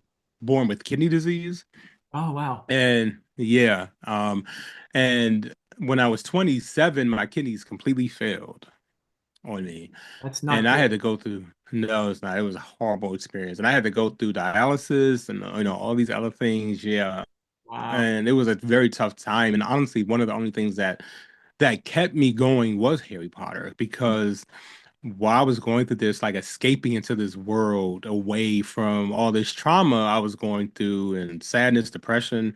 Speaker 2: born with kidney disease,
Speaker 1: Oh, wow.
Speaker 2: and yeah, and when I was 27, my kidneys completely failed on me,
Speaker 1: That's
Speaker 2: and
Speaker 1: not
Speaker 2: I
Speaker 1: good.
Speaker 2: had to go through. No, it's not. It was a horrible experience, and I had to go through dialysis and all these other things. Yeah,
Speaker 1: Wow.
Speaker 2: and it was a very tough time. And honestly, one of the only things that kept me going was Harry Potter because while I was going through this, like escaping into this world away from all this trauma I was going through and sadness, depression,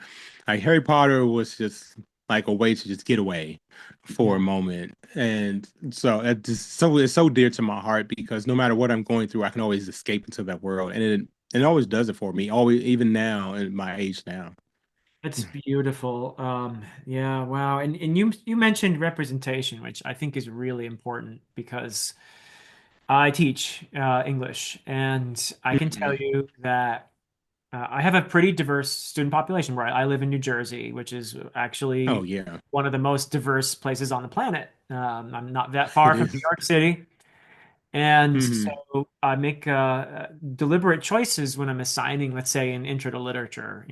Speaker 2: like Harry Potter was just like a way to just get away for a
Speaker 1: Yeah.
Speaker 2: moment. And so it's so dear to my heart because no matter what I'm going through, I can always escape into that world. And it always does it for me, always, even now in my age now.
Speaker 1: That's beautiful. Yeah, wow. And you mentioned representation, which I think is really important because I teach English, and I can tell
Speaker 2: Mhm.
Speaker 1: you that I have a pretty diverse student population where I live in New Jersey, which is
Speaker 2: Oh
Speaker 1: actually
Speaker 2: yeah,
Speaker 1: one of the most diverse places on the planet. I'm not that
Speaker 2: it
Speaker 1: far from New
Speaker 2: is.
Speaker 1: York City. And
Speaker 2: Hmm.
Speaker 1: so I make deliberate choices when I'm assigning, let's say, an intro to literature,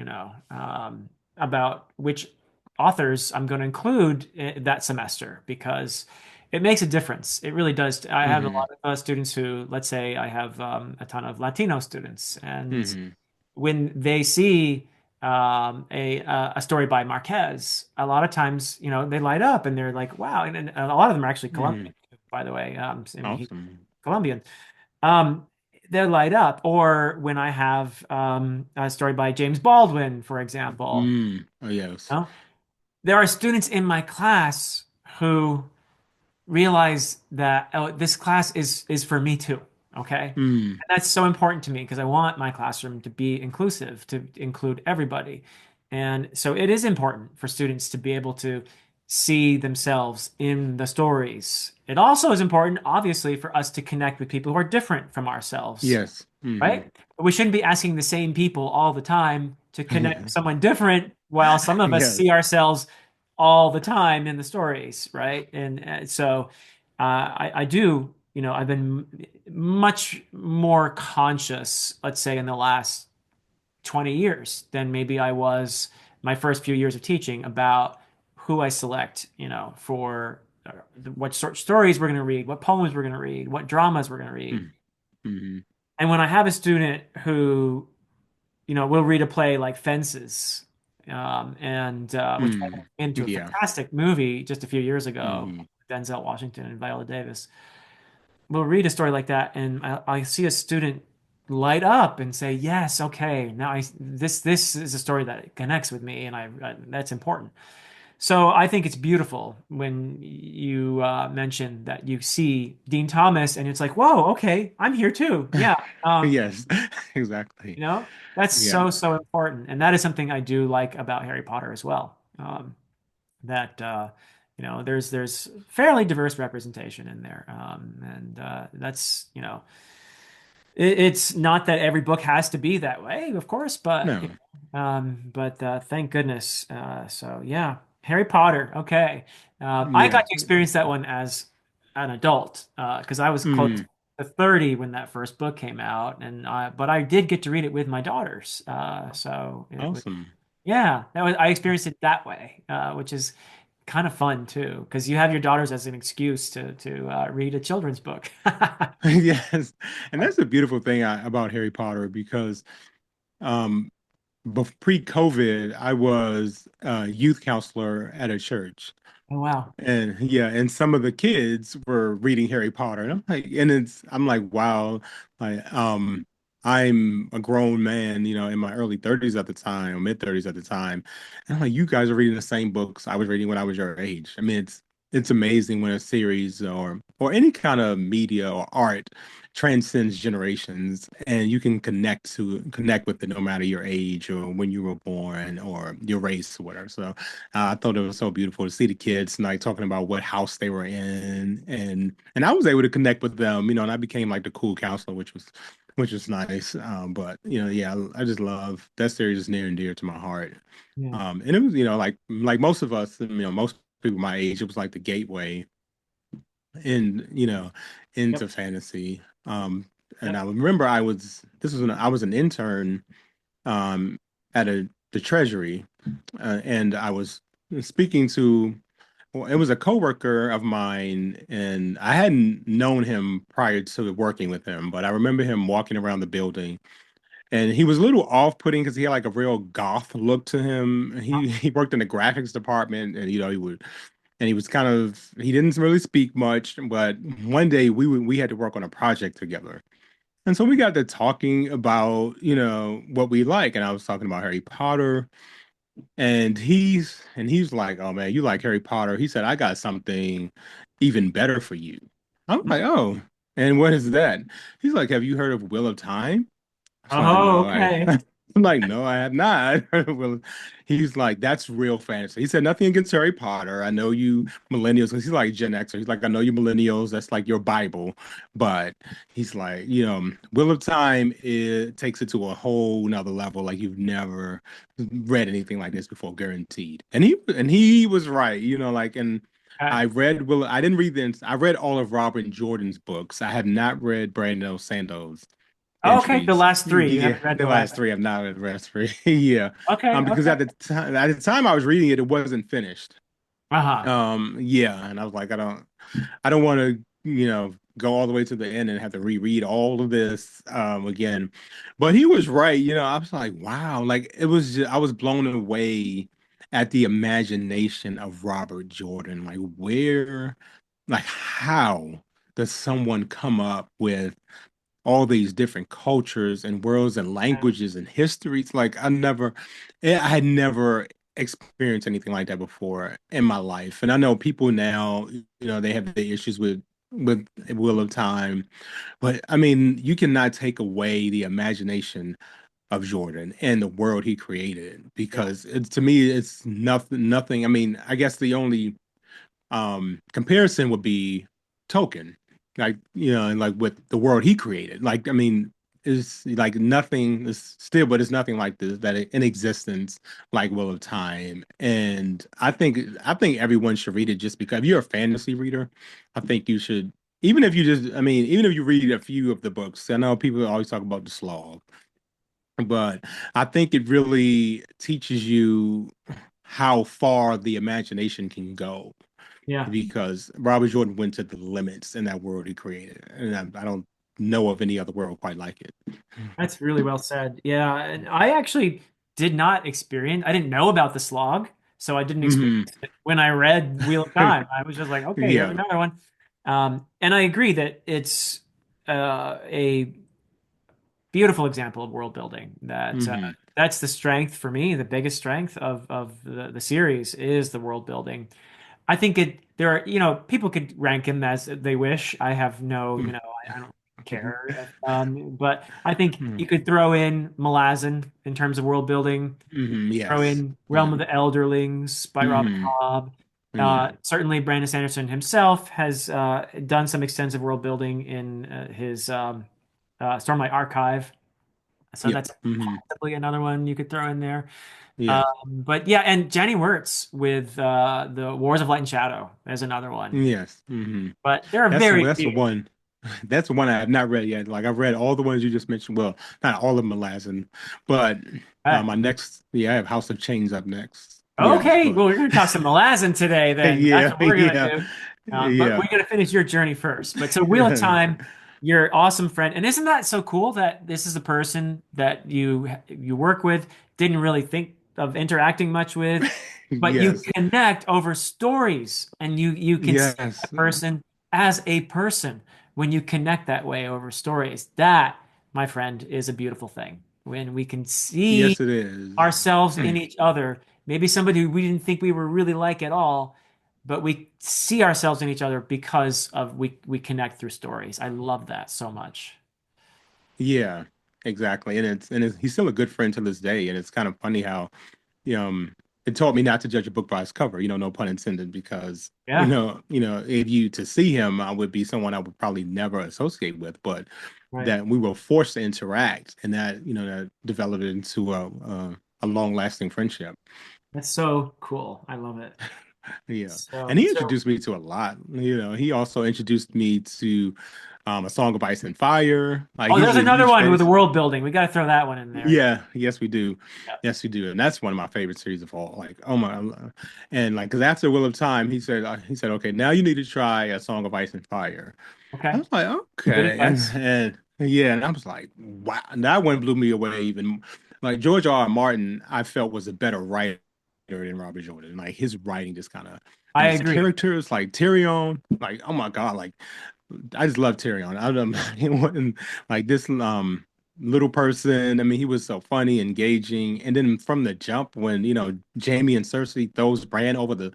Speaker 1: about which authors I'm going to include that semester because it makes a difference. It really does. I have a
Speaker 2: Hmm.
Speaker 1: lot of students who, let's say, I have a ton of Latino students, and
Speaker 2: Hmm.
Speaker 1: when they see a story by Marquez, a lot of times, they light up and they're like, "Wow!" And a lot of them are actually
Speaker 2: Hmm.
Speaker 1: Colombian, by the way. I mean, he's
Speaker 2: Awesome.
Speaker 1: Colombian. Um, they light up. Or when I have a story by James Baldwin, for example,
Speaker 2: Oh yes.
Speaker 1: you know, there are students in my class who realize that this class is for me too. Okay.
Speaker 2: Mm.
Speaker 1: And that's so important to me because I want my classroom to be inclusive, to include everybody. And so it is important for students to be able to see themselves in the stories. It also is important, obviously, for us to connect with people who are different from ourselves,
Speaker 2: Yes. Hmm.
Speaker 1: right? But we shouldn't be asking the same people all the time to connect with someone different while some of us
Speaker 2: Yes.
Speaker 1: see ourselves all the time in the stories, right? And so I do, I've been much more conscious, let's say, in the last 20 years than maybe I was my first few years of teaching about who I select, for what sort stories we're going to read, what poems we're going to read, what dramas we're going to read.
Speaker 2: Mm-hmm.
Speaker 1: And when I have a student who, will read a play like Fences, and which went
Speaker 2: Mm.
Speaker 1: into a
Speaker 2: Yeah.
Speaker 1: fantastic movie just a few years ago,
Speaker 2: Hmm.
Speaker 1: Denzel Washington and Viola Davis. We'll read a story like that, and I see a student light up and say, "Yes, okay, now this is a story that connects with me, and that's important." So I think it's beautiful when you mention that you see Dean Thomas, and it's like, "Whoa, okay, I'm here too." Yeah,
Speaker 2: Yes. Exactly.
Speaker 1: that's
Speaker 2: Yeah.
Speaker 1: so important, and that is something I do like about Harry Potter as well. That there's fairly diverse representation in there, and that's it's not that every book has to be that way, of course, but
Speaker 2: No.
Speaker 1: thank goodness. So yeah, Harry Potter. Okay, I got
Speaker 2: Yeah.
Speaker 1: to experience that one as an adult because I was close
Speaker 2: Mm.
Speaker 1: to 30 when that first book came out, and but I did get to read it with my daughters. So it was
Speaker 2: Awesome.
Speaker 1: yeah, that was I experienced it that way, which is kind of fun too because you have your daughters as an excuse to read a children's book.
Speaker 2: Yes. And that's the beautiful thing about Harry Potter because um but pre-COVID, I was a youth counselor at a church.
Speaker 1: Oh, wow.
Speaker 2: And yeah, and some of the kids were reading Harry Potter, and I'm like, wow, like I'm a grown man, in my early 30s at the time, or mid 30s at the time, and I'm like, you guys are reading the same books I was reading when I was your age. I mean, it's amazing when a series or any kind of media or art transcends generations, and you can connect with it no matter your age or when you were born or your race or whatever. So I thought it was so beautiful to see the kids like talking about what house they were in, and I was able to connect with them, and I became like the cool counselor, which was nice. But yeah, I just love that series is near and dear to my heart.
Speaker 1: Yeah.
Speaker 2: And it was, like most of us, most people my age, it was like the gateway in,
Speaker 1: Yep.
Speaker 2: into fantasy. And
Speaker 1: Yep.
Speaker 2: I remember I was an intern um at the Treasury, and I was speaking to, well, it was a coworker of mine, and I hadn't known him prior to working with him, but I remember him walking around the building, and he was a little off-putting because he had like a real goth look to him. He worked in the graphics department, and he was he didn't really speak much, but one day we had to work on a project together. And so we got to talking about, what we like, and I was talking about Harry Potter. And he's like, "Oh man, you like Harry Potter?" He said, "I got something even better for you." I'm like, "Oh, and what is that?" He's like, "Have you heard of Wheel of Time?" It's like,
Speaker 1: Oh,
Speaker 2: no,
Speaker 1: okay.
Speaker 2: I'm like, no, I have not. Well, he's like, that's real fantasy. He said, nothing against Harry Potter. I know you millennials, because he's like Gen Xer. He's like, I know you millennials. That's like your Bible. But he's like, Wheel of Time, it takes it to a whole nother level. Like you've never read anything like this before, guaranteed. And he was right. And
Speaker 1: Okay.
Speaker 2: I didn't read this. I read all of Robert Jordan's books. I have not read Brandon Sandoz
Speaker 1: Okay. The
Speaker 2: entries.
Speaker 1: last three. You
Speaker 2: Yeah,
Speaker 1: haven't read
Speaker 2: the
Speaker 1: the
Speaker 2: last
Speaker 1: last.
Speaker 2: three. I've not read the last three. Yeah,
Speaker 1: Okay.
Speaker 2: because
Speaker 1: Okay.
Speaker 2: at the time I was reading it, it wasn't finished.
Speaker 1: Uh-huh.
Speaker 2: Yeah, and I was like, I don't want to, go all the way to the end and have to reread all of this again. But he was right. I was like, wow, like I was blown away at the imagination of Robert Jordan. Like how does someone come up with all these different cultures and worlds and
Speaker 1: Yeah.
Speaker 2: languages and histories. I had never experienced anything like that before in my life. And I know people now, they have the issues with Wheel of Time, but I mean, you cannot take away the imagination of Jordan and the world he created
Speaker 1: Yeah.
Speaker 2: because to me, it's nothing. I mean, I guess the only comparison would be Token, like and like with the world he created. Like I mean, is like nothing is still, but it's nothing like this that in existence like Wheel of Time. And I think everyone should read it just because if you're a fantasy reader, I think you should. Even if you read a few of the books, I know people always talk about the slog, but I think it really teaches you how far the imagination can go
Speaker 1: Yeah.
Speaker 2: because Robert Jordan went to the limits in that world he created, and I don't know of any other world quite like it.
Speaker 1: That's really well said. Yeah. And I actually did not experience, I didn't know about the slog. So I didn't
Speaker 2: Hmm.
Speaker 1: experience it when I read Wheel of Time. I was just like, okay, here's
Speaker 2: Yeah.
Speaker 1: another one. And I agree that it's a beautiful example of world building.
Speaker 2: Hmm.
Speaker 1: That's the strength for me. The biggest strength of the series is the world building. I think there are, people could rank him as they wish. I have no, I don't care. But I think you could throw in Malazan in terms of world building, throw
Speaker 2: Yes.
Speaker 1: in Realm
Speaker 2: Yeah.
Speaker 1: of the Elderlings by Robert
Speaker 2: Hmm.
Speaker 1: Cobb.
Speaker 2: Yeah.
Speaker 1: Certainly, Brandon Sanderson himself has done some extensive world building in his Stormlight Archive. So
Speaker 2: Yep.
Speaker 1: that's
Speaker 2: Hmm.
Speaker 1: possibly another one you could throw in there.
Speaker 2: Yeah.
Speaker 1: But yeah, and Jenny Wirtz with the Wars of Light and Shadow is another one.
Speaker 2: Yes. Hmm.
Speaker 1: But there are
Speaker 2: That's the
Speaker 1: very
Speaker 2: that's the
Speaker 1: few.
Speaker 2: one. That's the one I have not read yet. Like I've read all the ones you just mentioned. Well, not all of Malazan, but
Speaker 1: Uh,
Speaker 2: I have House of Chains up next. Yeah,
Speaker 1: okay,
Speaker 2: but
Speaker 1: well, we're going to talk some Malazan today then. That's
Speaker 2: yeah,
Speaker 1: what we're going to
Speaker 2: yeah,
Speaker 1: do. But
Speaker 2: yeah.
Speaker 1: we're going to finish your journey first. But so Wheel of Time, your awesome friend. And isn't that so cool that this is a person that you work with, didn't really think of interacting much with, but you
Speaker 2: Yes,
Speaker 1: connect over stories and you can see
Speaker 2: yes,
Speaker 1: that person as a person when you connect that way over stories. That, my friend, is a beautiful thing. When we can see
Speaker 2: yes, it is.
Speaker 1: ourselves in each other, maybe somebody who we didn't think we were really like at all, but we see ourselves in each other because of we connect through stories. I love that so much.
Speaker 2: Yeah, exactly. He's still a good friend to this day. And it's kind of funny how um it taught me not to judge a book by its cover, no pun intended, because
Speaker 1: Yeah,
Speaker 2: if you to see him, I would be someone I would probably never associate with, but
Speaker 1: right.
Speaker 2: that we were forced to interact, and that developed into a long-lasting friendship.
Speaker 1: That's so cool. I love it.
Speaker 2: Yeah. And
Speaker 1: So
Speaker 2: he
Speaker 1: so
Speaker 2: introduced me to a lot. He also introduced me to A Song of Ice and Fire. Like
Speaker 1: oh,
Speaker 2: he's
Speaker 1: there's
Speaker 2: a
Speaker 1: another
Speaker 2: huge
Speaker 1: one with the
Speaker 2: person.
Speaker 1: world building. We got to throw that one in there.
Speaker 2: Yeah, yes, we do.
Speaker 1: Yeah.
Speaker 2: Yes, we do. And that's one of my favorite series of all. Like, oh my, and like, because after Will of Time, he said, okay, now you need to try A Song of Ice and Fire. I
Speaker 1: Okay.
Speaker 2: was like,
Speaker 1: Good
Speaker 2: okay, and
Speaker 1: advice.
Speaker 2: and yeah, and I was like, wow, and that one blew me away. Even like George R. R. Martin, I felt was a better writer than Robert Jordan. Like his writing just kind of, and
Speaker 1: I
Speaker 2: his
Speaker 1: agree.
Speaker 2: characters, like Tyrion, like oh my God, like I just love Tyrion. I don't he wasn't like this little person. I mean, he was so funny, engaging, and then from the jump when Jamie and Cersei throws Bran over the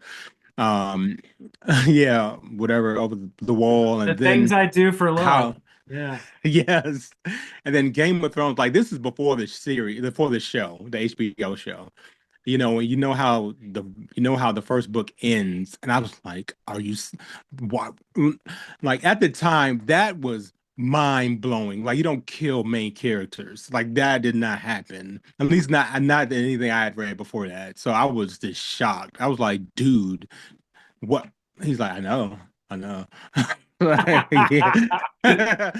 Speaker 2: um yeah, whatever, over the wall,
Speaker 1: The
Speaker 2: and
Speaker 1: things
Speaker 2: then
Speaker 1: I do for love.
Speaker 2: how
Speaker 1: Yeah.
Speaker 2: yes, and then Game of Thrones, like this is before the show, the HBO show. How the first book ends, and I was like, "Are you what?" Like at the time, that was mind blowing. Like you don't kill main characters. Like that did not happen. At least not anything I had read before that. So I was just shocked. I was like, "Dude, what?" He's like, I know." Like, yeah.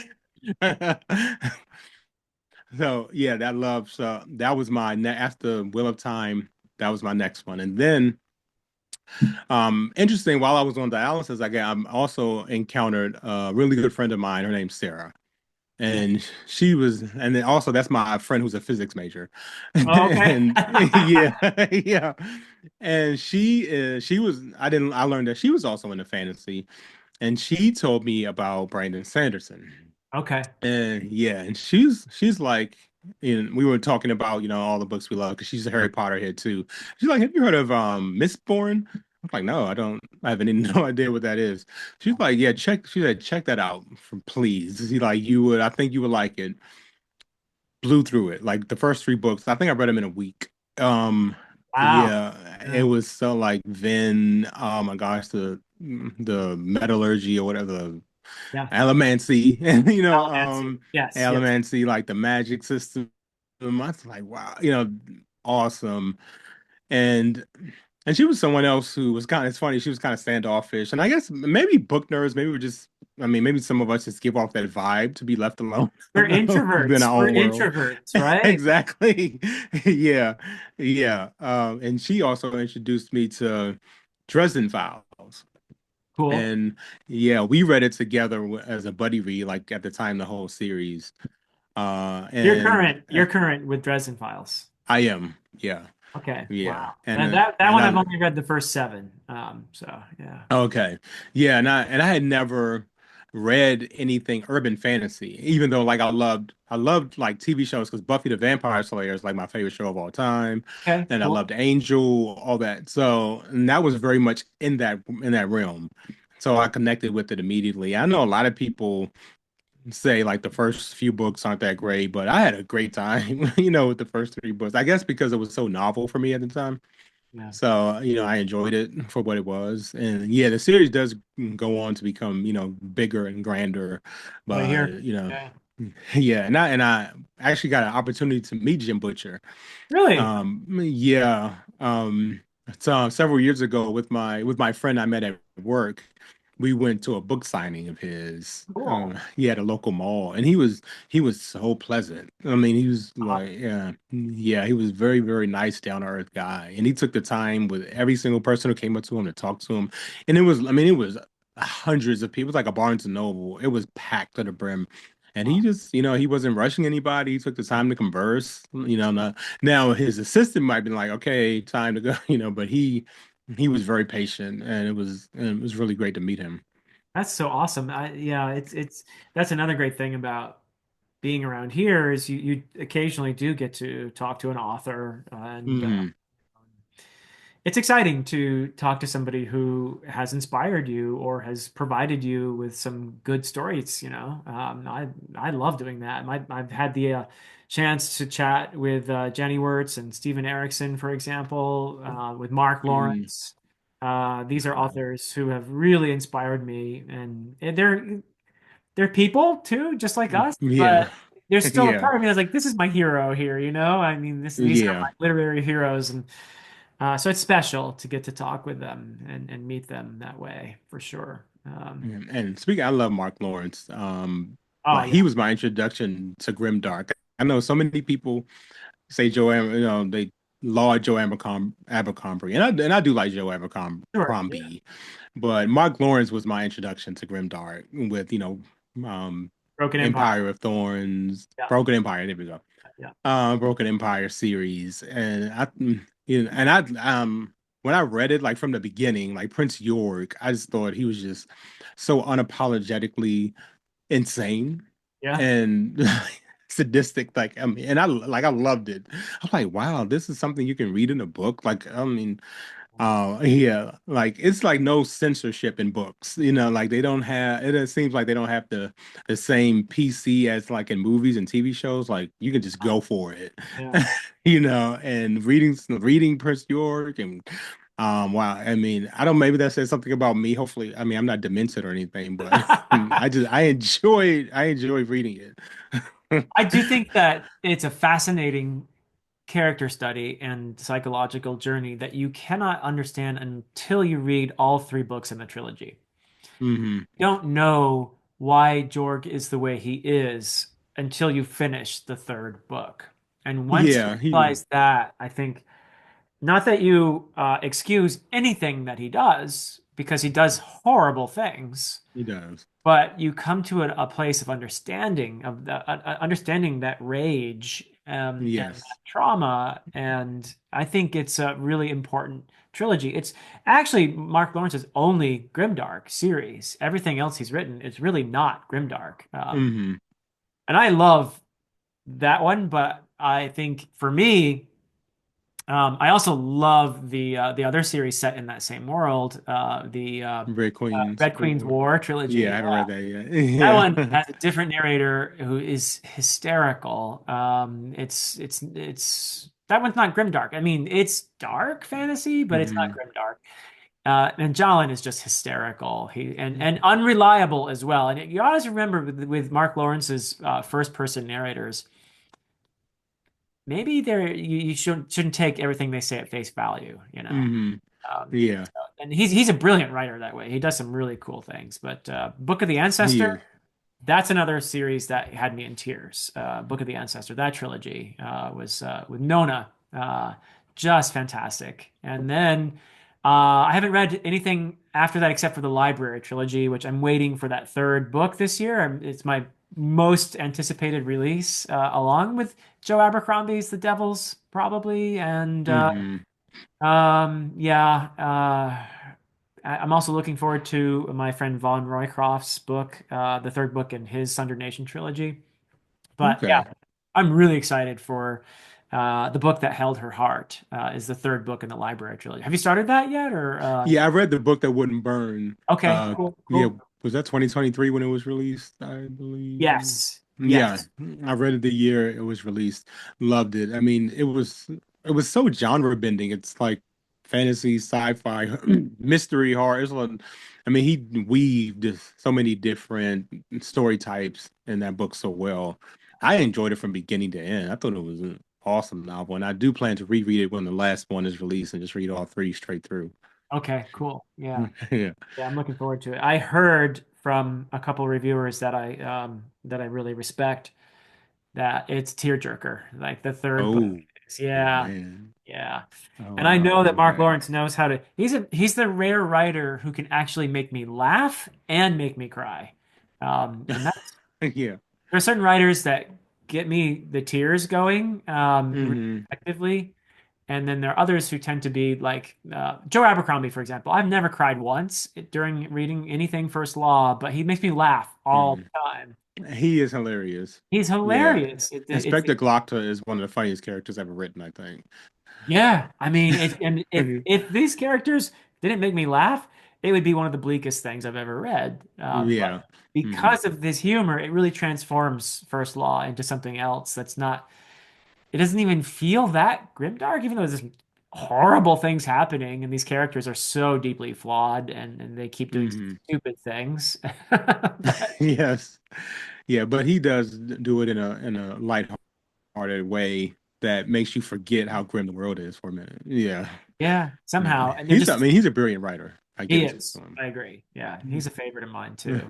Speaker 2: So yeah, that was after Will of Time. That was my next one, and then interesting. While I was on dialysis, I'm also encountered a really good friend of mine. Her name's Sarah,
Speaker 1: Yeah.
Speaker 2: and and then also that's my friend who's a physics major,
Speaker 1: Oh, okay.
Speaker 2: and yeah, yeah, and she was. I learned that she was also into fantasy, and she told me about Brandon Sanderson.
Speaker 1: Okay.
Speaker 2: And yeah, and she's like, we were talking about all the books we love because she's a Harry Potter head too. She's like, have you heard of Mistborn? I'm like, no, I don't. I have any no idea what that is. She's like, yeah, check. She said, check that out, please. She like you would. I think you would like it. Blew through it like the first three books. I think I read them in a week. Um,
Speaker 1: Wow.
Speaker 2: yeah, it
Speaker 1: Yeah.
Speaker 2: was so like Vin. Oh my gosh, the metallurgy or whatever,
Speaker 1: Yeah.
Speaker 2: Allomancy, and
Speaker 1: Almancy. Yes. Yes.
Speaker 2: Allomancy, like the magic system. I was like, wow, awesome. And she was someone else who was it's funny, she was kind of standoffish. And I guess maybe book nerds, maybe we're just, I mean, maybe some of us just give off that vibe to be left alone
Speaker 1: We're
Speaker 2: in
Speaker 1: introverts.
Speaker 2: our
Speaker 1: We're
Speaker 2: own world.
Speaker 1: introverts, right?
Speaker 2: Exactly. Yeah. Yeah. And she also introduced me to Dresden Files.
Speaker 1: Cool.
Speaker 2: And yeah, we read it together as a buddy read, like at the time, the whole series.
Speaker 1: You're
Speaker 2: And
Speaker 1: current. You're current with Dresden Files.
Speaker 2: I am, yeah,
Speaker 1: Okay.
Speaker 2: yeah,
Speaker 1: Wow. And that
Speaker 2: and
Speaker 1: one I've
Speaker 2: I
Speaker 1: only read the first seven. So yeah.
Speaker 2: okay, yeah, and I had never read anything urban fantasy, even though like I loved like TV shows because Buffy the Vampire Slayer is like my favorite show of all time,
Speaker 1: Okay,
Speaker 2: and I
Speaker 1: cool.
Speaker 2: loved Angel, all that. So and that was very much in that realm. So I connected with it immediately. I know a lot of people say like the first few books aren't that great, but I had a great time, with the first three books. I guess because it was so novel for me at the time.
Speaker 1: Yeah.
Speaker 2: So, I enjoyed it for what it was. And yeah, the series does go on to become, bigger and grander.
Speaker 1: What I
Speaker 2: But,
Speaker 1: hear. Yeah.
Speaker 2: yeah, and I actually got an opportunity to meet Jim Butcher.
Speaker 1: Really?
Speaker 2: Yeah. So several years ago with my friend I met at work, we went to a book signing of his.
Speaker 1: Cool.
Speaker 2: He had a local mall, and he was so pleasant. I mean, he was
Speaker 1: Uh,
Speaker 2: like, yeah, he was very, very nice, down to earth guy, and he took the time with every single person who came up to him to talk to him, and it was, I mean, it was. hundreds of people. It was like a Barnes and Noble. It was packed to the brim. And he
Speaker 1: Wow.
Speaker 2: just, he wasn't rushing anybody. He took the time to converse. Now his assistant might be like, okay, time to go, but he was very patient and it was really great to meet him.
Speaker 1: That's so awesome. Yeah, it's that's another great thing about being around here is you occasionally do get to talk to an author, and
Speaker 2: Hmm.
Speaker 1: it's exciting to talk to somebody who has inspired you or has provided you with some good stories, you know. I love doing that. I've had the chance to chat with Jenny Wirtz and Stephen Erickson, for example, with Mark
Speaker 2: Hmm.
Speaker 1: Lawrence. These are authors who have really inspired me, and they're people too, just like us,
Speaker 2: Yeah.
Speaker 1: but there's still a
Speaker 2: Yeah.
Speaker 1: part of me that's like, this is my hero here, you know? I mean, these are
Speaker 2: Yeah.
Speaker 1: my literary heroes, and so it's special to get to talk with them and meet them that way for sure.
Speaker 2: And speaking, I love Mark Lawrence.
Speaker 1: Oh
Speaker 2: Like he
Speaker 1: yeah,
Speaker 2: was my introduction to grimdark. I know so many people say Joanne, they laud Joe Abercrombie, and I do like Joe
Speaker 1: sure. Yeah.
Speaker 2: Abercrombie, but Mark Lawrence was my introduction to grimdark with um,
Speaker 1: Broken Empire.
Speaker 2: Empire of Thorns,
Speaker 1: Yeah,
Speaker 2: Broken Empire. There we go.
Speaker 1: yeah,
Speaker 2: Broken Empire series, and when I read it like from the beginning, like Prince York, I just thought he was just so unapologetically insane
Speaker 1: yeah.
Speaker 2: and sadistic. Like, I mean, and I loved it. I'm like, wow, this is something you can read in a book. Like, I mean, yeah, like it's like no censorship in books. Like they don't have it. It seems like they don't have the same PC as like in movies and TV shows. Like you can just go for it,
Speaker 1: Yeah.
Speaker 2: And reading Prince York and wow. I mean, I don't. Maybe that says something about me. Hopefully, I mean, I'm not demented or anything, but I enjoy reading it.
Speaker 1: I do think that it's a fascinating character study and psychological journey that you cannot understand until you read all three books in the trilogy.
Speaker 2: Hmm.
Speaker 1: You don't know why Jorg is the way he is until you finish the third book. And once you
Speaker 2: Yeah, he
Speaker 1: realize that, I think not that you excuse anything that he does, because he does horrible things,
Speaker 2: he does.
Speaker 1: but you come to a place of understanding of understanding that rage, and that
Speaker 2: Yes.
Speaker 1: trauma. And I think it's a really important trilogy. It's actually Mark Lawrence's only grimdark series. Everything else he's written is really not grimdark.
Speaker 2: Hmm.
Speaker 1: And I love that one, but I think for me, I also love the other series set in that same world, the
Speaker 2: Red Queen's
Speaker 1: Red Queen's
Speaker 2: War.
Speaker 1: War
Speaker 2: Yeah,
Speaker 1: trilogy.
Speaker 2: I haven't read that yet.
Speaker 1: That one
Speaker 2: Yeah.
Speaker 1: has a different narrator who is hysterical. It's that one's not grimdark. I mean, it's dark fantasy, but it's not
Speaker 2: Hmm.
Speaker 1: grimdark. And Jalen is just hysterical. And unreliable as well. And you always remember with Mark Lawrence's first person narrators, maybe you shouldn't take everything they say at face value, you know.
Speaker 2: Hmm. Yeah,
Speaker 1: And he's a brilliant writer that way. He does some really cool things. But Book of the
Speaker 2: he
Speaker 1: Ancestor.
Speaker 2: is.
Speaker 1: That's another series that had me in tears. Book of the Ancestor, that trilogy was with Nona, just fantastic. And then I haven't read anything after that except for the Library trilogy, which I'm waiting for that third book this year. It's my most anticipated release, along with Joe Abercrombie's The Devils, probably. And
Speaker 2: Hmm.
Speaker 1: yeah. I'm also looking forward to my friend Von Roycroft's book, the third book in his Sunder Nation trilogy. But yeah,
Speaker 2: Okay.
Speaker 1: I'm really excited for the book that held her heart, is the third book in the Library trilogy. Have you started that yet, or
Speaker 2: Yeah, I read the book that wouldn't burn.
Speaker 1: okay, cool,
Speaker 2: Yeah,
Speaker 1: cool.
Speaker 2: was that 2023 when it was released, I believe?
Speaker 1: Yes,
Speaker 2: Yeah,
Speaker 1: yes.
Speaker 2: I read it the year it was released. Loved it. I mean, it was so genre bending. It's like fantasy, sci-fi, mystery, horror. I mean, he weaved so many different story types in that book so well. I enjoyed it from beginning to end. I thought it was an awesome novel, and I do plan to reread it when the last one is released and just read all three straight through.
Speaker 1: Okay, cool. Yeah,
Speaker 2: Yeah.
Speaker 1: yeah. I'm looking forward to it. I heard from a couple reviewers that I really respect that it's tearjerker, like the third book.
Speaker 2: Oh,
Speaker 1: Yeah,
Speaker 2: man.
Speaker 1: Yeah.
Speaker 2: Oh
Speaker 1: And I know
Speaker 2: no,
Speaker 1: that Mark
Speaker 2: okay.
Speaker 1: Lawrence knows how to he's the rare writer who can actually make me laugh and make me cry. And that's
Speaker 2: Yeah.
Speaker 1: there are certain writers that get me the tears going really
Speaker 2: Hmm.
Speaker 1: effectively. And then there are others who tend to be like Joe Abercrombie, for example. I've never cried once during reading anything First Law, but he makes me laugh all
Speaker 2: Mm.
Speaker 1: the time.
Speaker 2: He is hilarious.
Speaker 1: He's
Speaker 2: Yeah.
Speaker 1: hilarious. It's
Speaker 2: Inspector Glockta is one of the funniest characters ever written, I think.
Speaker 1: yeah. I mean, and
Speaker 2: Mhm.
Speaker 1: if these characters didn't make me laugh, it would be one of the bleakest things I've ever read. But
Speaker 2: Yeah. Hmm.
Speaker 1: because of this humor, it really transforms First Law into something else that's not. It doesn't even feel that grimdark, even though there's horrible things happening, and these characters are so deeply flawed, and they keep doing
Speaker 2: Hmm.
Speaker 1: stupid things. But
Speaker 2: Yes. Yeah, but he does do it in a lighthearted way that makes you forget how grim the world is for a minute. Yeah.
Speaker 1: yeah,
Speaker 2: Yeah.
Speaker 1: somehow, and they're
Speaker 2: I
Speaker 1: just
Speaker 2: mean, he's a brilliant writer. I give
Speaker 1: he
Speaker 2: it to
Speaker 1: is.
Speaker 2: him.
Speaker 1: I agree. Yeah, he's a favorite of mine too.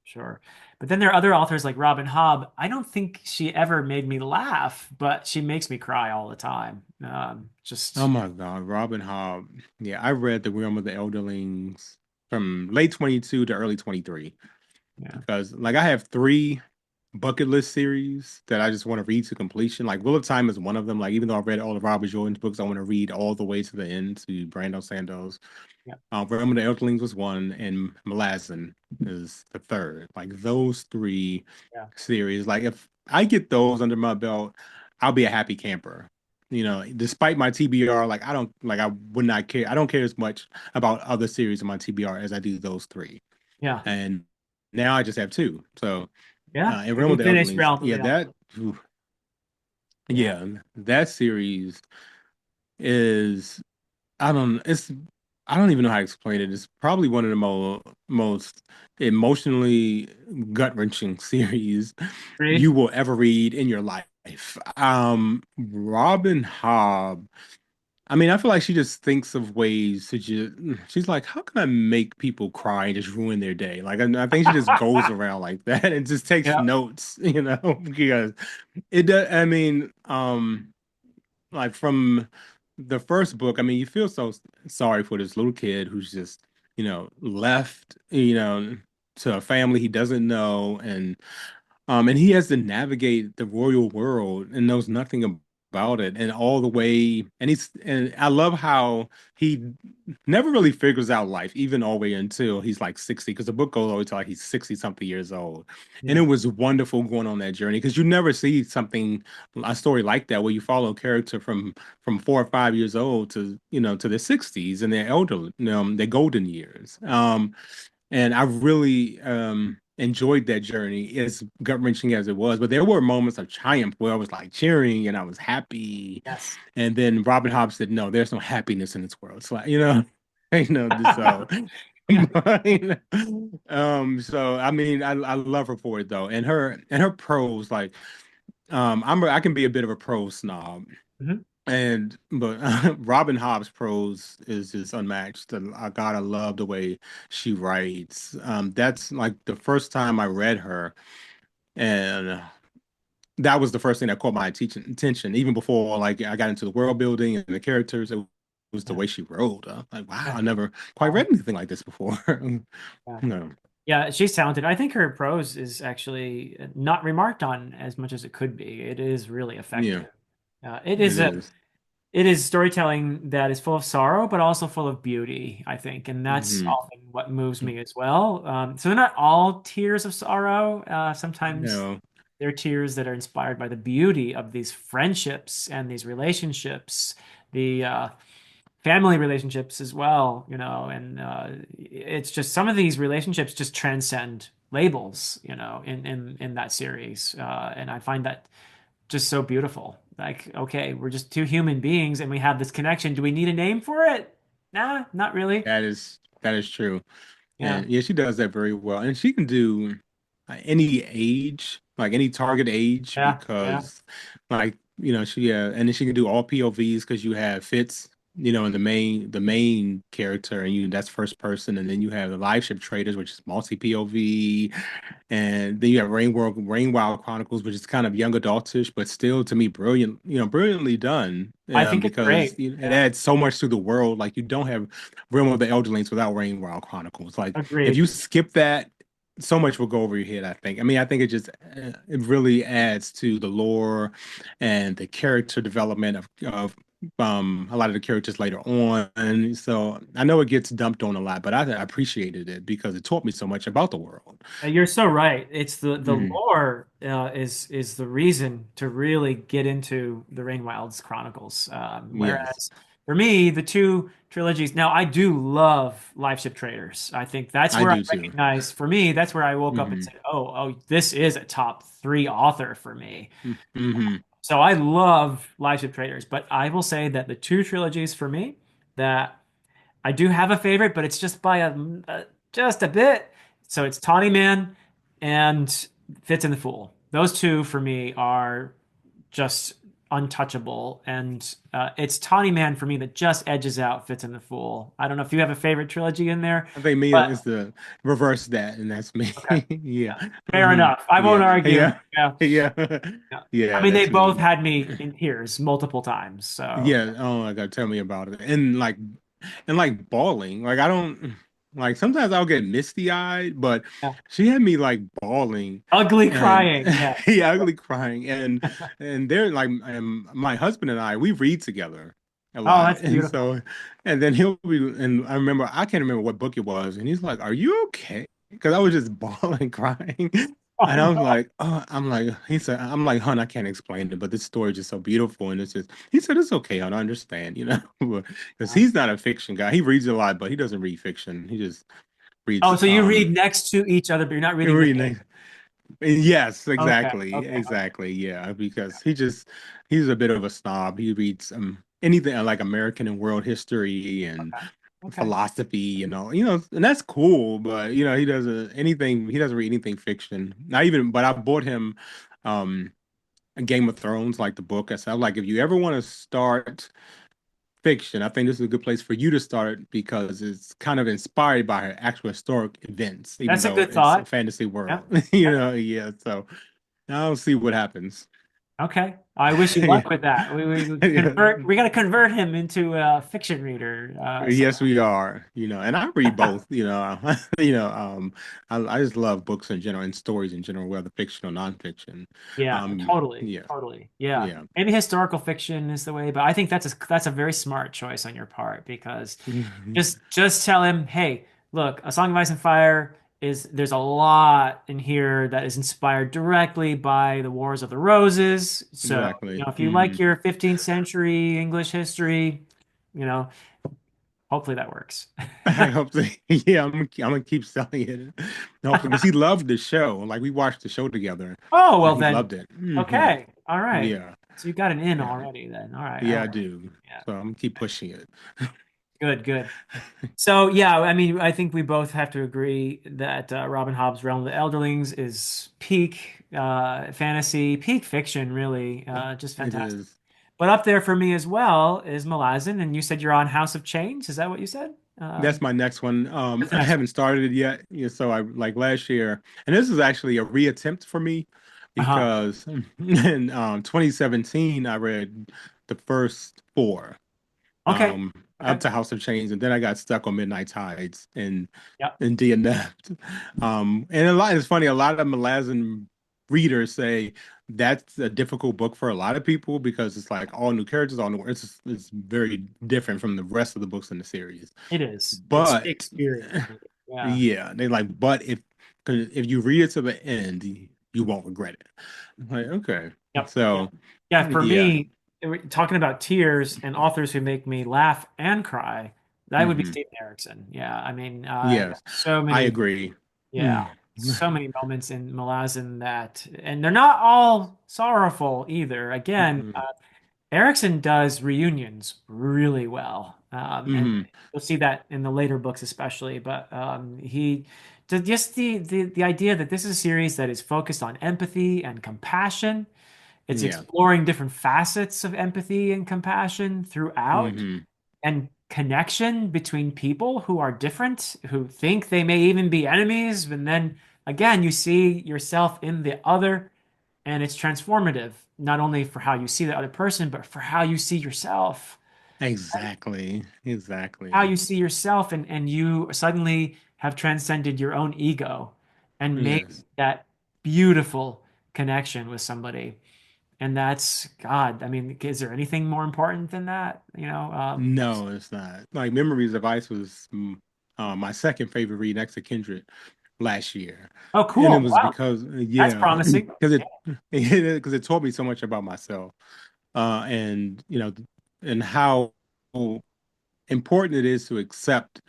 Speaker 1: Sure. But then there are other authors like Robin Hobb. I don't think she ever made me laugh, but she makes me cry all the time.
Speaker 2: Oh
Speaker 1: Just
Speaker 2: my God, Robin Hobb. Yeah, I read The Realm of the Elderlings from late 22 to early 23
Speaker 1: yeah,
Speaker 2: because like I have three bucket list series that I just want to read to completion. Like Wheel of Time is one of them. Like even though I've read all of Robert Jordan's books, I want to read all the way to the end to Brando Sandoz.
Speaker 1: yeah,
Speaker 2: Realm of the Elderlings was one, and Malazan is the third. Like those three
Speaker 1: yeah,
Speaker 2: series, like if I get those under my belt, I'll be a happy camper. You know, despite my TBR, like I would not care. I don't care as much about other series in my TBR as I do those three.
Speaker 1: yeah,
Speaker 2: And now I just have two. So,
Speaker 1: yeah.
Speaker 2: in
Speaker 1: Have
Speaker 2: Realm
Speaker 1: you
Speaker 2: of the
Speaker 1: finished
Speaker 2: Elderlings,
Speaker 1: Realm of
Speaker 2: yeah,
Speaker 1: the Elderling? Yeah,
Speaker 2: yeah, that series is I don't even know how to explain it. It's probably one of the most emotionally gut-wrenching series
Speaker 1: three.
Speaker 2: you will ever read in your life. Robin Hobb. I mean, I feel like she just thinks of ways to just. She's like, how can I make people cry and just ruin their day? Like, I think she just goes around like that and just takes
Speaker 1: Yeah,
Speaker 2: notes, because it does. I mean, like from the first book, I mean, you feel so sorry for this little kid who's just, left, to a family he doesn't know, and he has to navigate the royal world and knows nothing about it, and all the way, and I love how he never really figures out life, even all the way until he's like 60, because the book goes all the way to like he's 60 something years old. And it
Speaker 1: yeah,
Speaker 2: was wonderful going on that journey because you never see a story like that where you follow a character from 4 or 5 years old to to their 60s and their their golden years. And I really enjoyed that journey, as gut wrenching as it was. But there were moments of triumph where I was like cheering and I was happy.
Speaker 1: yes.
Speaker 2: And then Robin Hobb said, "No, there's no happiness in this world." So like, so.
Speaker 1: Yeah,
Speaker 2: So I mean, I love her for it though, and her prose, like, I can be a bit of a prose snob,
Speaker 1: mhm,
Speaker 2: but Robin Hobb's prose is just unmatched. And God, I love the way she writes. That's like the first time I read her, and that was the first thing that caught my attention. Even before like I got into the world building and the characters, it was the
Speaker 1: yeah,
Speaker 2: way she wrote. Like, wow,
Speaker 1: yeah.
Speaker 2: I never quite read anything like this before.
Speaker 1: Yeah.
Speaker 2: No,
Speaker 1: Yeah, she's talented. I think her prose is actually not remarked on as much as it could be. It is really
Speaker 2: yeah,
Speaker 1: effective.
Speaker 2: it is.
Speaker 1: It is storytelling that is full of sorrow, but also full of beauty, I think, and that's
Speaker 2: Hmm.
Speaker 1: often what moves me as well. So they're not all tears of sorrow. Sometimes
Speaker 2: No,
Speaker 1: they're tears that are inspired by the beauty of these friendships and these relationships, the family relationships as well, and it's just some of these relationships just transcend labels, in that series, and I find that just so beautiful. Like, okay, we're just two human beings and we have this connection. Do we need a name for it? Nah, not really.
Speaker 2: that is true.
Speaker 1: Yeah,
Speaker 2: And yeah, she does that very well. And she can do any age, like any target age,
Speaker 1: yeah, yeah,
Speaker 2: because like, she and then she can do all POVs because you have Fitz. and the main character, and that's first person, and then you have the live ship traders, which is multi POV, and then you have Rain Wild Chronicles, which is kind of young adultish, but still to me brilliant, brilliantly done.
Speaker 1: I think it's
Speaker 2: Because
Speaker 1: great.
Speaker 2: it
Speaker 1: Yeah,
Speaker 2: adds so much to the world. Like you don't have Realm of the Elderlings without Rain Wild Chronicles. Like if
Speaker 1: agreed.
Speaker 2: you skip that, so much will go over your head, I think. I mean, I think it really adds to the lore and the character development of a lot of the characters later on. So I know it gets dumped on a lot, but I appreciated it because it taught me so much about the world.
Speaker 1: You're so right. It's the
Speaker 2: Mhm.
Speaker 1: lore is the reason to really get into the Rain Wilds Chronicles.
Speaker 2: Yes,
Speaker 1: Whereas for me, the two trilogies. Now, I do love Live Ship Traders. I think that's
Speaker 2: I
Speaker 1: where I
Speaker 2: do too.
Speaker 1: recognize. For me, that's where I woke up and
Speaker 2: Hmm
Speaker 1: said, "Oh, this is a top three author for me."
Speaker 2: hmm
Speaker 1: So I love Live Ship Traders, but I will say that the two trilogies for me that I do have a favorite, but it's just by just a bit. So it's Tawny Man and Fitz and the Fool. Those two for me are just untouchable, and it's Tawny Man for me that just edges out Fitz and the Fool. I don't know if you have a favorite trilogy in there,
Speaker 2: I think me
Speaker 1: but
Speaker 2: is the reverse that, and that's me.
Speaker 1: okay,
Speaker 2: Yeah.
Speaker 1: yeah, fair enough. I won't
Speaker 2: Yeah.
Speaker 1: argue.
Speaker 2: Yeah.
Speaker 1: Yeah,
Speaker 2: Yeah.
Speaker 1: yeah. I
Speaker 2: Yeah,
Speaker 1: mean, they
Speaker 2: that's
Speaker 1: both
Speaker 2: me.
Speaker 1: had me in tears multiple times. So
Speaker 2: Yeah. Oh my God, tell me about it. And like bawling. Like I don't like sometimes I'll get misty eyed, but
Speaker 1: yeah,
Speaker 2: she had me like bawling
Speaker 1: ugly
Speaker 2: and
Speaker 1: crying. Yeah.
Speaker 2: yeah, ugly crying. And they're like my husband and I, we read together a
Speaker 1: Oh,
Speaker 2: lot.
Speaker 1: that's
Speaker 2: And
Speaker 1: beautiful.
Speaker 2: so and then he'll be and I can't remember what book it was, and he's like, "Are you okay?" Because I was just bawling, crying.
Speaker 1: Oh
Speaker 2: And I was
Speaker 1: no.
Speaker 2: like, oh, he said, I'm like, hon, I can't explain it, but this story is just so beautiful. And it's just, he said, it's okay, hon, I understand. Because
Speaker 1: Yeah.
Speaker 2: he's not a fiction guy. He reads a lot, but he doesn't read fiction. He just
Speaker 1: Oh,
Speaker 2: reads,
Speaker 1: so you read next to each other, but you're not reading the same.
Speaker 2: reading. Yes,
Speaker 1: Okay,
Speaker 2: exactly.
Speaker 1: okay, okay,
Speaker 2: Exactly. Yeah. Because he's a bit of a snob. He reads anything like American and world history and
Speaker 1: okay, okay.
Speaker 2: philosophy, and that's cool, but he doesn't read anything fiction. Not even, but I bought him um Game of Thrones, like the book. I said, like, if you ever want to start fiction, I think this is a good place for you to start because it's kind of inspired by her actual historic events, even
Speaker 1: That's a
Speaker 2: though
Speaker 1: good
Speaker 2: it's a
Speaker 1: thought.
Speaker 2: fantasy
Speaker 1: Yeah,
Speaker 2: world.
Speaker 1: yeah.
Speaker 2: Yeah. So I'll see what happens.
Speaker 1: Okay. I wish you
Speaker 2: Yeah.
Speaker 1: luck with that. We
Speaker 2: Yeah.
Speaker 1: convert. We got to convert him into a fiction reader. So
Speaker 2: Yes, we are. And I read both. I just love books in general and stories in general, whether fiction or nonfiction.
Speaker 1: yeah, totally,
Speaker 2: Yeah,
Speaker 1: totally. Yeah,
Speaker 2: yeah.
Speaker 1: maybe historical fiction is the way, but I think that's a very smart choice on your part because just tell him, hey, look, A Song of Ice and Fire is there's a lot in here that is inspired directly by the Wars of the Roses. So,
Speaker 2: Exactly.
Speaker 1: if you like your 15th century English history, you know, hopefully that works.
Speaker 2: I hope so. Yeah, I'm gonna keep selling it. Hopefully, because he loved the show. Like we watched the show together,
Speaker 1: Oh, well
Speaker 2: and he
Speaker 1: then,
Speaker 2: loved it.
Speaker 1: okay. All right.
Speaker 2: Yeah,
Speaker 1: So you got an in
Speaker 2: yeah,
Speaker 1: already then. All right. I
Speaker 2: yeah. I
Speaker 1: like it.
Speaker 2: do.
Speaker 1: Yeah.
Speaker 2: So I'm gonna keep pushing it.
Speaker 1: Good, good. So yeah, I mean, I think we both have to agree that Robin Hobb's Realm of the Elderlings is peak fantasy, peak fiction, really, just
Speaker 2: It
Speaker 1: fantastic.
Speaker 2: is.
Speaker 1: But up there for me as well is Malazan, and you said you're on House of Chains. Is that what you said?
Speaker 2: That's my next one.
Speaker 1: That's the
Speaker 2: I
Speaker 1: next one.
Speaker 2: haven't started it yet. Yeah, so I like last year, and this is actually a reattempt for me
Speaker 1: Uh-huh.
Speaker 2: because in 2017 I read the first four
Speaker 1: Okay.
Speaker 2: up
Speaker 1: Okay.
Speaker 2: to House of Chains, and then I got stuck on Midnight Tides
Speaker 1: Yep.
Speaker 2: and DNF. And it's funny. A lot of Malazan readers say that's a difficult book for a lot of people because it's like all new characters, all new. It's very different from the rest of the books in the series.
Speaker 1: It is. It's
Speaker 2: But
Speaker 1: Shakespearean. Yeah.
Speaker 2: yeah, they like, but if you read it to the end, you won't regret it. I'm like, okay,
Speaker 1: Yep. Yep.
Speaker 2: so
Speaker 1: Yeah, for
Speaker 2: yeah,
Speaker 1: me, talking about tears and authors who make me laugh and cry, that would be
Speaker 2: hmm
Speaker 1: Stephen Erickson. Yeah, I mean,
Speaker 2: yes,
Speaker 1: so
Speaker 2: I
Speaker 1: many,
Speaker 2: agree.
Speaker 1: yeah, so many moments in Malazan that, and they're not all sorrowful either. Again,
Speaker 2: hmm
Speaker 1: Erickson does reunions really well, and
Speaker 2: hmm
Speaker 1: you'll see that in the later books, especially. But just the idea that this is a series that is focused on empathy and compassion. It's
Speaker 2: Yeah.
Speaker 1: exploring different facets of empathy and compassion throughout.
Speaker 2: hmm
Speaker 1: and connection between people who are different, who think they may even be enemies. And then again, you see yourself in the other, and it's transformative, not only for how you see the other person, but for how you see yourself.
Speaker 2: Exactly.
Speaker 1: How
Speaker 2: Exactly.
Speaker 1: you see yourself, and you suddenly have transcended your own ego and made
Speaker 2: Yes.
Speaker 1: that beautiful connection with somebody. And that's God. I mean, is there anything more important than that?
Speaker 2: No, it's not. Like Memories of Ice was my second favorite read next to Kindred last year.
Speaker 1: Oh,
Speaker 2: And it
Speaker 1: cool.
Speaker 2: was
Speaker 1: Wow.
Speaker 2: because,
Speaker 1: That's
Speaker 2: yeah,
Speaker 1: promising.
Speaker 2: because
Speaker 1: Yeah.
Speaker 2: it taught me so much about myself. And and how important it is to accept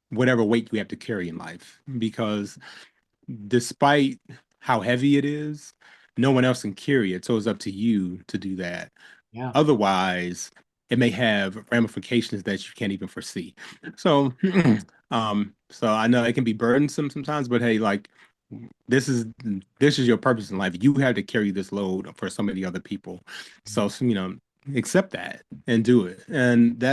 Speaker 2: whatever weight you have to carry in life. Because despite how heavy it is, no one else can carry it. So it's up to you to do that.
Speaker 1: Yeah.
Speaker 2: Otherwise, it may have ramifications that you can't even foresee. So, so I know it can be burdensome sometimes, but hey, like this is this is your purpose in life. You have to carry this load for so many other people. So accept that and do it. And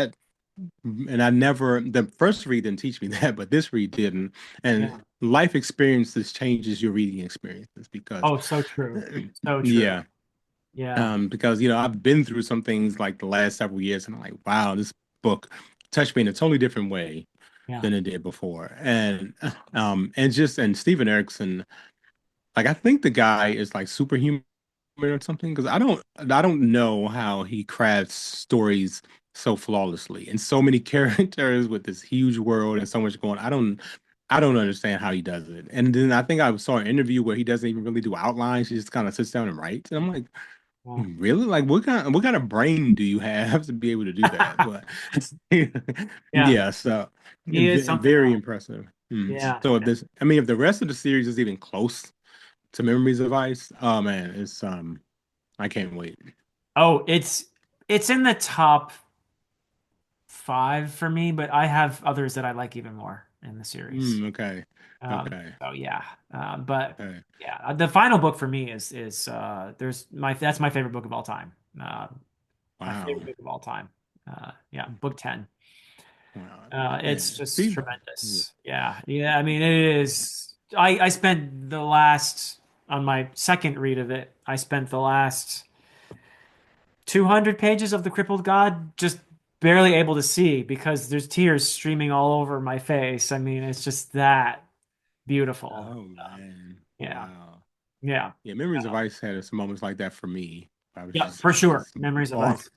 Speaker 2: I never, the first read didn't teach me that, but this read didn't.
Speaker 1: Yeah.
Speaker 2: And life experiences changes your reading experiences because,
Speaker 1: Oh, so true. So true.
Speaker 2: yeah,
Speaker 1: Yeah.
Speaker 2: because I've been through some things like the last several years, and I'm like, wow, this book touched me in a totally different way
Speaker 1: Yeah.
Speaker 2: than it did before. And Stephen Erickson, like I think the guy is like superhuman or something because I don't know how he crafts stories so flawlessly and so many characters with this huge world and so much going. I don't understand how he does it. And then I think I saw an interview where he doesn't even really do outlines. He just kind of sits down and writes. And I'm like,
Speaker 1: Yeah.
Speaker 2: really? Like what kind of brain do you have to be able to do that? But
Speaker 1: Yeah.
Speaker 2: yeah, so
Speaker 1: He is something
Speaker 2: very
Speaker 1: else.
Speaker 2: impressive.
Speaker 1: Yeah.
Speaker 2: So if the rest of the series is even close to Memories of Ice, oh man, it's I can't wait.
Speaker 1: Oh, it's in the top five for me, but I have others that I like even more in the series.
Speaker 2: Okay. Okay.
Speaker 1: So yeah, but
Speaker 2: Okay.
Speaker 1: yeah, the final book for me is there's my that's my favorite book of all time. My
Speaker 2: Wow.
Speaker 1: favorite book of all time. Yeah, book 10.
Speaker 2: Wow.
Speaker 1: It's
Speaker 2: Man.
Speaker 1: just
Speaker 2: Steve.
Speaker 1: tremendous. Yeah, yeah. I mean, it is. I spent the last on my second read of it. I spent the last 200 pages of The Crippled God just barely able to see because there's tears streaming all over my face. I mean, it's just that beautiful.
Speaker 2: Oh man.
Speaker 1: Yeah,
Speaker 2: Wow.
Speaker 1: yeah,
Speaker 2: Yeah, Memories of Ice had some moments like that for me. I was
Speaker 1: yeah, for sure.
Speaker 2: just
Speaker 1: Memories of
Speaker 2: oh
Speaker 1: Ice.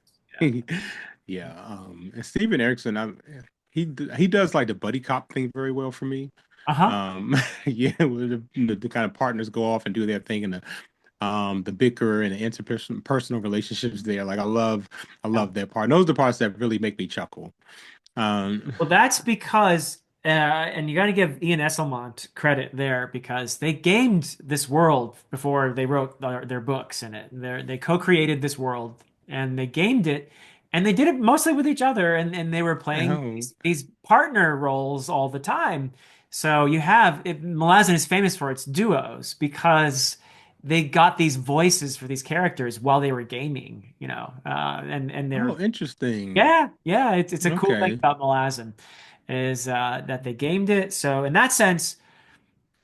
Speaker 1: Yeah.
Speaker 2: yeah. And Steven Erickson, he does like the buddy cop thing very well for me.
Speaker 1: Uh-huh.
Speaker 2: Yeah, where the kind of partners go off and do their thing and the bicker and the interpersonal relationships there. Like I
Speaker 1: Yeah.
Speaker 2: love that part. And those are the parts that really make me chuckle. Um,
Speaker 1: Well, that's because, and you got to give Ian Esselmont credit there because they gamed this world before they wrote their books in it. They co-created this world and they gamed it, and they did it mostly with each other, and they were playing
Speaker 2: oh,
Speaker 1: these partner roles all the time. So you have Malazan is famous for its duos because they got these voices for these characters while they were gaming, and they're
Speaker 2: oh, interesting.
Speaker 1: yeah, yeah, it's a cool thing
Speaker 2: Okay.
Speaker 1: about Malazan is that they gamed it. So in that sense,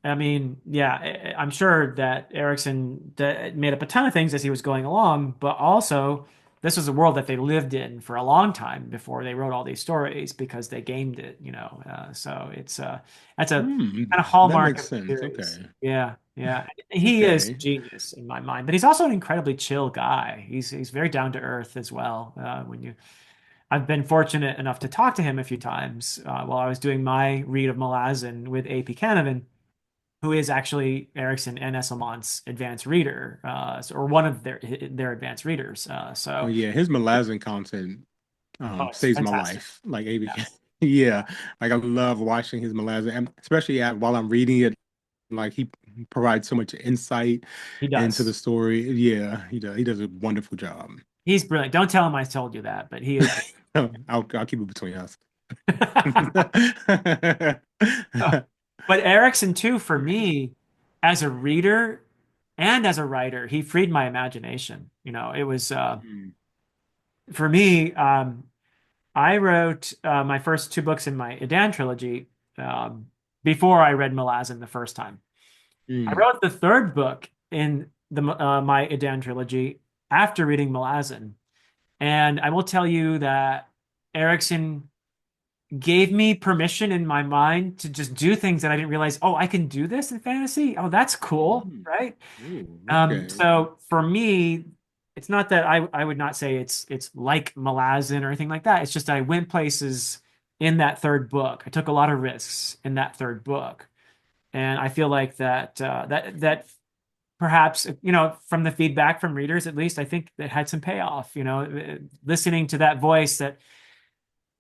Speaker 1: I mean, yeah, I'm sure that Erickson made up a ton of things as he was going along, but also this was a world that they lived in for a long time before they wrote all these stories because they gamed it, so that's a kind of
Speaker 2: That
Speaker 1: hallmark
Speaker 2: makes
Speaker 1: of the
Speaker 2: sense.
Speaker 1: series.
Speaker 2: Okay.
Speaker 1: Yeah, yeah. He is
Speaker 2: Okay.
Speaker 1: genius in my mind, but he's also an incredibly chill guy. He's very down to earth as well. I've been fortunate enough to talk to him a few times while I was doing my read of Malazan with AP Canavan, who is actually Erickson and Esselmont's advanced reader, or one of their advanced readers.
Speaker 2: Oh
Speaker 1: So,
Speaker 2: yeah, his Malazan content
Speaker 1: oh, it's
Speaker 2: saves my
Speaker 1: fantastic.
Speaker 2: life. Like
Speaker 1: Yeah,
Speaker 2: ABK. Yeah. Like I love watching his Malazan, and especially while I'm reading it. Like he provides so much insight
Speaker 1: he
Speaker 2: into the
Speaker 1: does.
Speaker 2: story. Yeah, he does. He does a wonderful job.
Speaker 1: He's brilliant. Don't tell him I told you that, but he is brilliant.
Speaker 2: I'll keep it between us.
Speaker 1: But Erickson too, for me, as a reader and as a writer, he freed my imagination. It was
Speaker 2: Mm.
Speaker 1: for me. I wrote my first two books in my Idan trilogy um, before I read Malazan the first time. I
Speaker 2: Mm.
Speaker 1: wrote the third book in the my Idan trilogy after reading Malazan, and I will tell you that Erickson gave me permission in my mind to just do things that I didn't realize. Oh, I can do this in fantasy. Oh, that's cool,
Speaker 2: Mm.
Speaker 1: right?
Speaker 2: Ooh, okay.
Speaker 1: So for me, it's not that I would not say it's like Malazan or anything like that. It's just I went places in that third book. I took a lot of risks in that third book, and I feel like that perhaps from the feedback from readers, at least I think it had some payoff. Listening to that voice that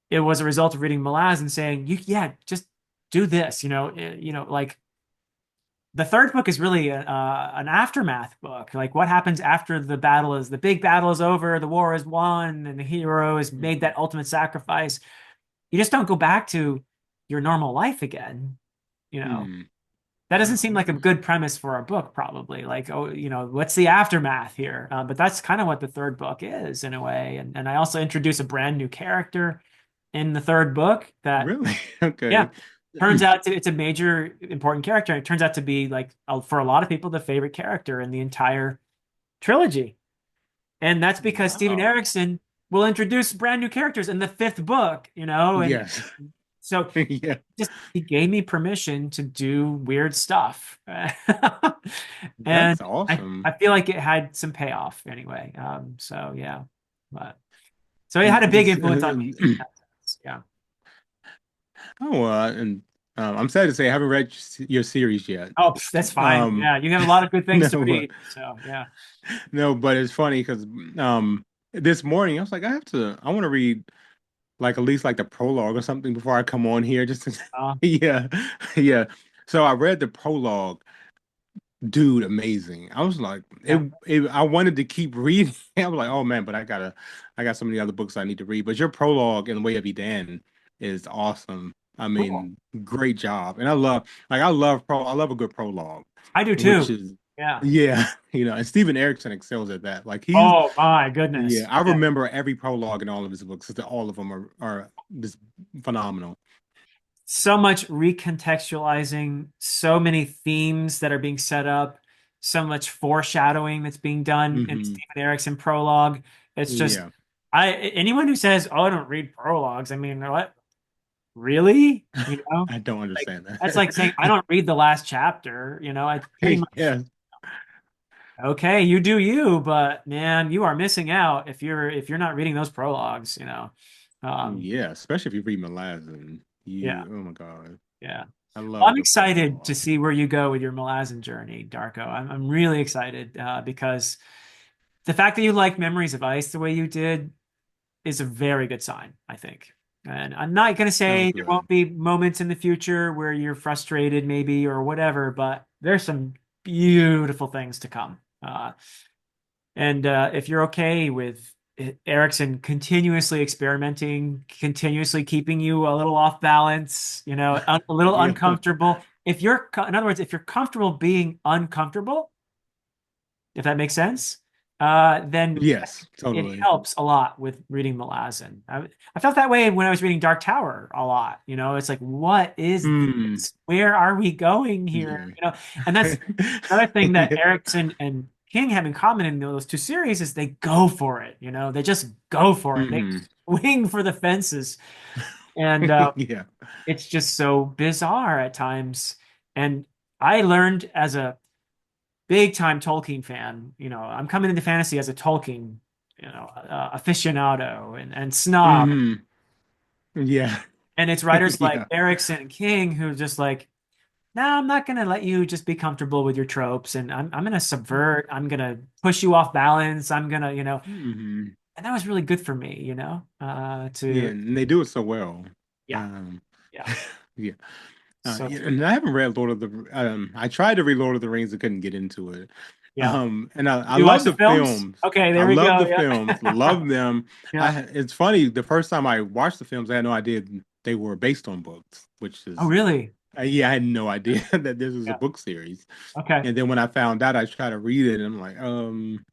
Speaker 1: it was a result of reading Malaz and saying, "You yeah, just do this." Like the third book is really an aftermath book. Like what happens after the big battle is over, the war is won, and the hero has made
Speaker 2: Mhm.
Speaker 1: that ultimate sacrifice. You just don't go back to your normal life again. You know,
Speaker 2: Hmm.
Speaker 1: that doesn't
Speaker 2: Wow.
Speaker 1: seem like a good premise for a book, probably. Like, oh, what's the aftermath here? But that's kind of what the third book is in a way. And I also introduce a brand new character in the third book that,
Speaker 2: Really?
Speaker 1: yeah,
Speaker 2: Okay.
Speaker 1: turns out it's a major important character. And it turns out to be like, for a lot of people, the favorite character in the entire trilogy. And that's because Steven
Speaker 2: Wow.
Speaker 1: Erikson will introduce brand new characters in the fifth book, and
Speaker 2: Yes.
Speaker 1: so
Speaker 2: Yeah.
Speaker 1: just he gave me permission to do weird stuff. And
Speaker 2: That's
Speaker 1: I
Speaker 2: awesome.
Speaker 1: feel like it had some payoff anyway. So yeah. But so it had a big
Speaker 2: This,
Speaker 1: influence on me in that sense. Yeah.
Speaker 2: oh, and I'm sad to say I haven't read your series yet.
Speaker 1: Oh, that's fine.
Speaker 2: Um,
Speaker 1: Yeah, you have a lot of good things to
Speaker 2: no,
Speaker 1: read. So yeah.
Speaker 2: no, but it's funny because this morning I was like, I want to read like at least like the prologue or something before I come on here. Just to,
Speaker 1: Uh,
Speaker 2: yeah, yeah. So I read the prologue. Dude, amazing. I was like,
Speaker 1: yeah.
Speaker 2: I wanted to keep reading. I was like, oh man, but I got so many other books I need to read. But your prologue in Way of Edan is awesome. I
Speaker 1: Cool.
Speaker 2: mean, great job. And I love a good prologue,
Speaker 1: I do
Speaker 2: which
Speaker 1: too.
Speaker 2: is,
Speaker 1: Yeah.
Speaker 2: yeah, and Steven Erikson excels at that. Like
Speaker 1: Oh my
Speaker 2: yeah,
Speaker 1: goodness.
Speaker 2: I
Speaker 1: Yeah.
Speaker 2: remember every prologue in all of his books. All of them are just phenomenal.
Speaker 1: So much recontextualizing, so many themes that are being set up, so much foreshadowing that's being done in
Speaker 2: Hmm.
Speaker 1: Stephen Erickson prologue. It's just
Speaker 2: Yeah.
Speaker 1: anyone who says, "Oh, I don't read prologues," I mean, what? Really?
Speaker 2: I don't
Speaker 1: Like
Speaker 2: understand
Speaker 1: that's like saying I
Speaker 2: that.
Speaker 1: don't read the last chapter. It's pretty much
Speaker 2: Yeah.
Speaker 1: okay. You do you, but man, you are missing out if you're not reading those prologues. Um,
Speaker 2: Yeah, especially if you read Malazan.
Speaker 1: yeah,
Speaker 2: Oh my God.
Speaker 1: yeah.
Speaker 2: I
Speaker 1: Well,
Speaker 2: love a
Speaker 1: I'm
Speaker 2: good
Speaker 1: excited to
Speaker 2: prologue.
Speaker 1: see where you go with your Malazan journey, Darko. I'm really excited because the fact that you like Memories of Ice the way you did is a very good sign, I think. And I'm not going to
Speaker 2: Oh,
Speaker 1: say there won't
Speaker 2: good.
Speaker 1: be moments in the future where you're frustrated, maybe, or whatever, but there's some beautiful things to come. And if you're okay with Erickson continuously experimenting, continuously keeping you a little off balance, a little
Speaker 2: Yeah.
Speaker 1: uncomfortable. In other words, if you're comfortable being uncomfortable, if that makes sense, then
Speaker 2: Yes,
Speaker 1: it
Speaker 2: totally.
Speaker 1: helps a lot with reading Malazan. I felt that way when I was reading Dark Tower a lot. It's like, what is
Speaker 2: Hmm.
Speaker 1: this? Where are we going here?
Speaker 2: Yeah.
Speaker 1: And that's another thing that
Speaker 2: Yeah.
Speaker 1: Erickson and King have in common in those two series is they go for it. They just go for it. They
Speaker 2: Hmm.
Speaker 1: swing for the fences, and
Speaker 2: Yeah.
Speaker 1: it's just so bizarre at times. And I learned as a big time Tolkien fan. I'm coming into fantasy as a Tolkien, aficionado and snob.
Speaker 2: Hmm. Yeah.
Speaker 1: And it's writers like
Speaker 2: Yeah.
Speaker 1: Erickson and King who just like, no, I'm not going to let you just be comfortable with your tropes. And I'm going to subvert. I'm going to push you off balance. I'm going to,
Speaker 2: Hmm.
Speaker 1: and that was really good for me,
Speaker 2: Yeah,
Speaker 1: to,
Speaker 2: and they do it so well.
Speaker 1: yeah,
Speaker 2: Um,
Speaker 1: yeah.
Speaker 2: yeah.
Speaker 1: So,
Speaker 2: Yeah, and I haven't read Lord of the I tried to read Lord of the Rings and couldn't get into it.
Speaker 1: yeah.
Speaker 2: And I
Speaker 1: You
Speaker 2: love
Speaker 1: watch the
Speaker 2: the
Speaker 1: films?
Speaker 2: films.
Speaker 1: Okay,
Speaker 2: I
Speaker 1: there we
Speaker 2: love
Speaker 1: go.
Speaker 2: the
Speaker 1: Yeah.
Speaker 2: films, love them.
Speaker 1: Yeah.
Speaker 2: It's funny, the first time I watched the films, I had no idea they were based on books, which
Speaker 1: Oh,
Speaker 2: is
Speaker 1: really?
Speaker 2: yeah, I had no idea that this was a
Speaker 1: Yeah.
Speaker 2: book series.
Speaker 1: Okay.
Speaker 2: And then when I found out, I tried to read it and I'm like, I don't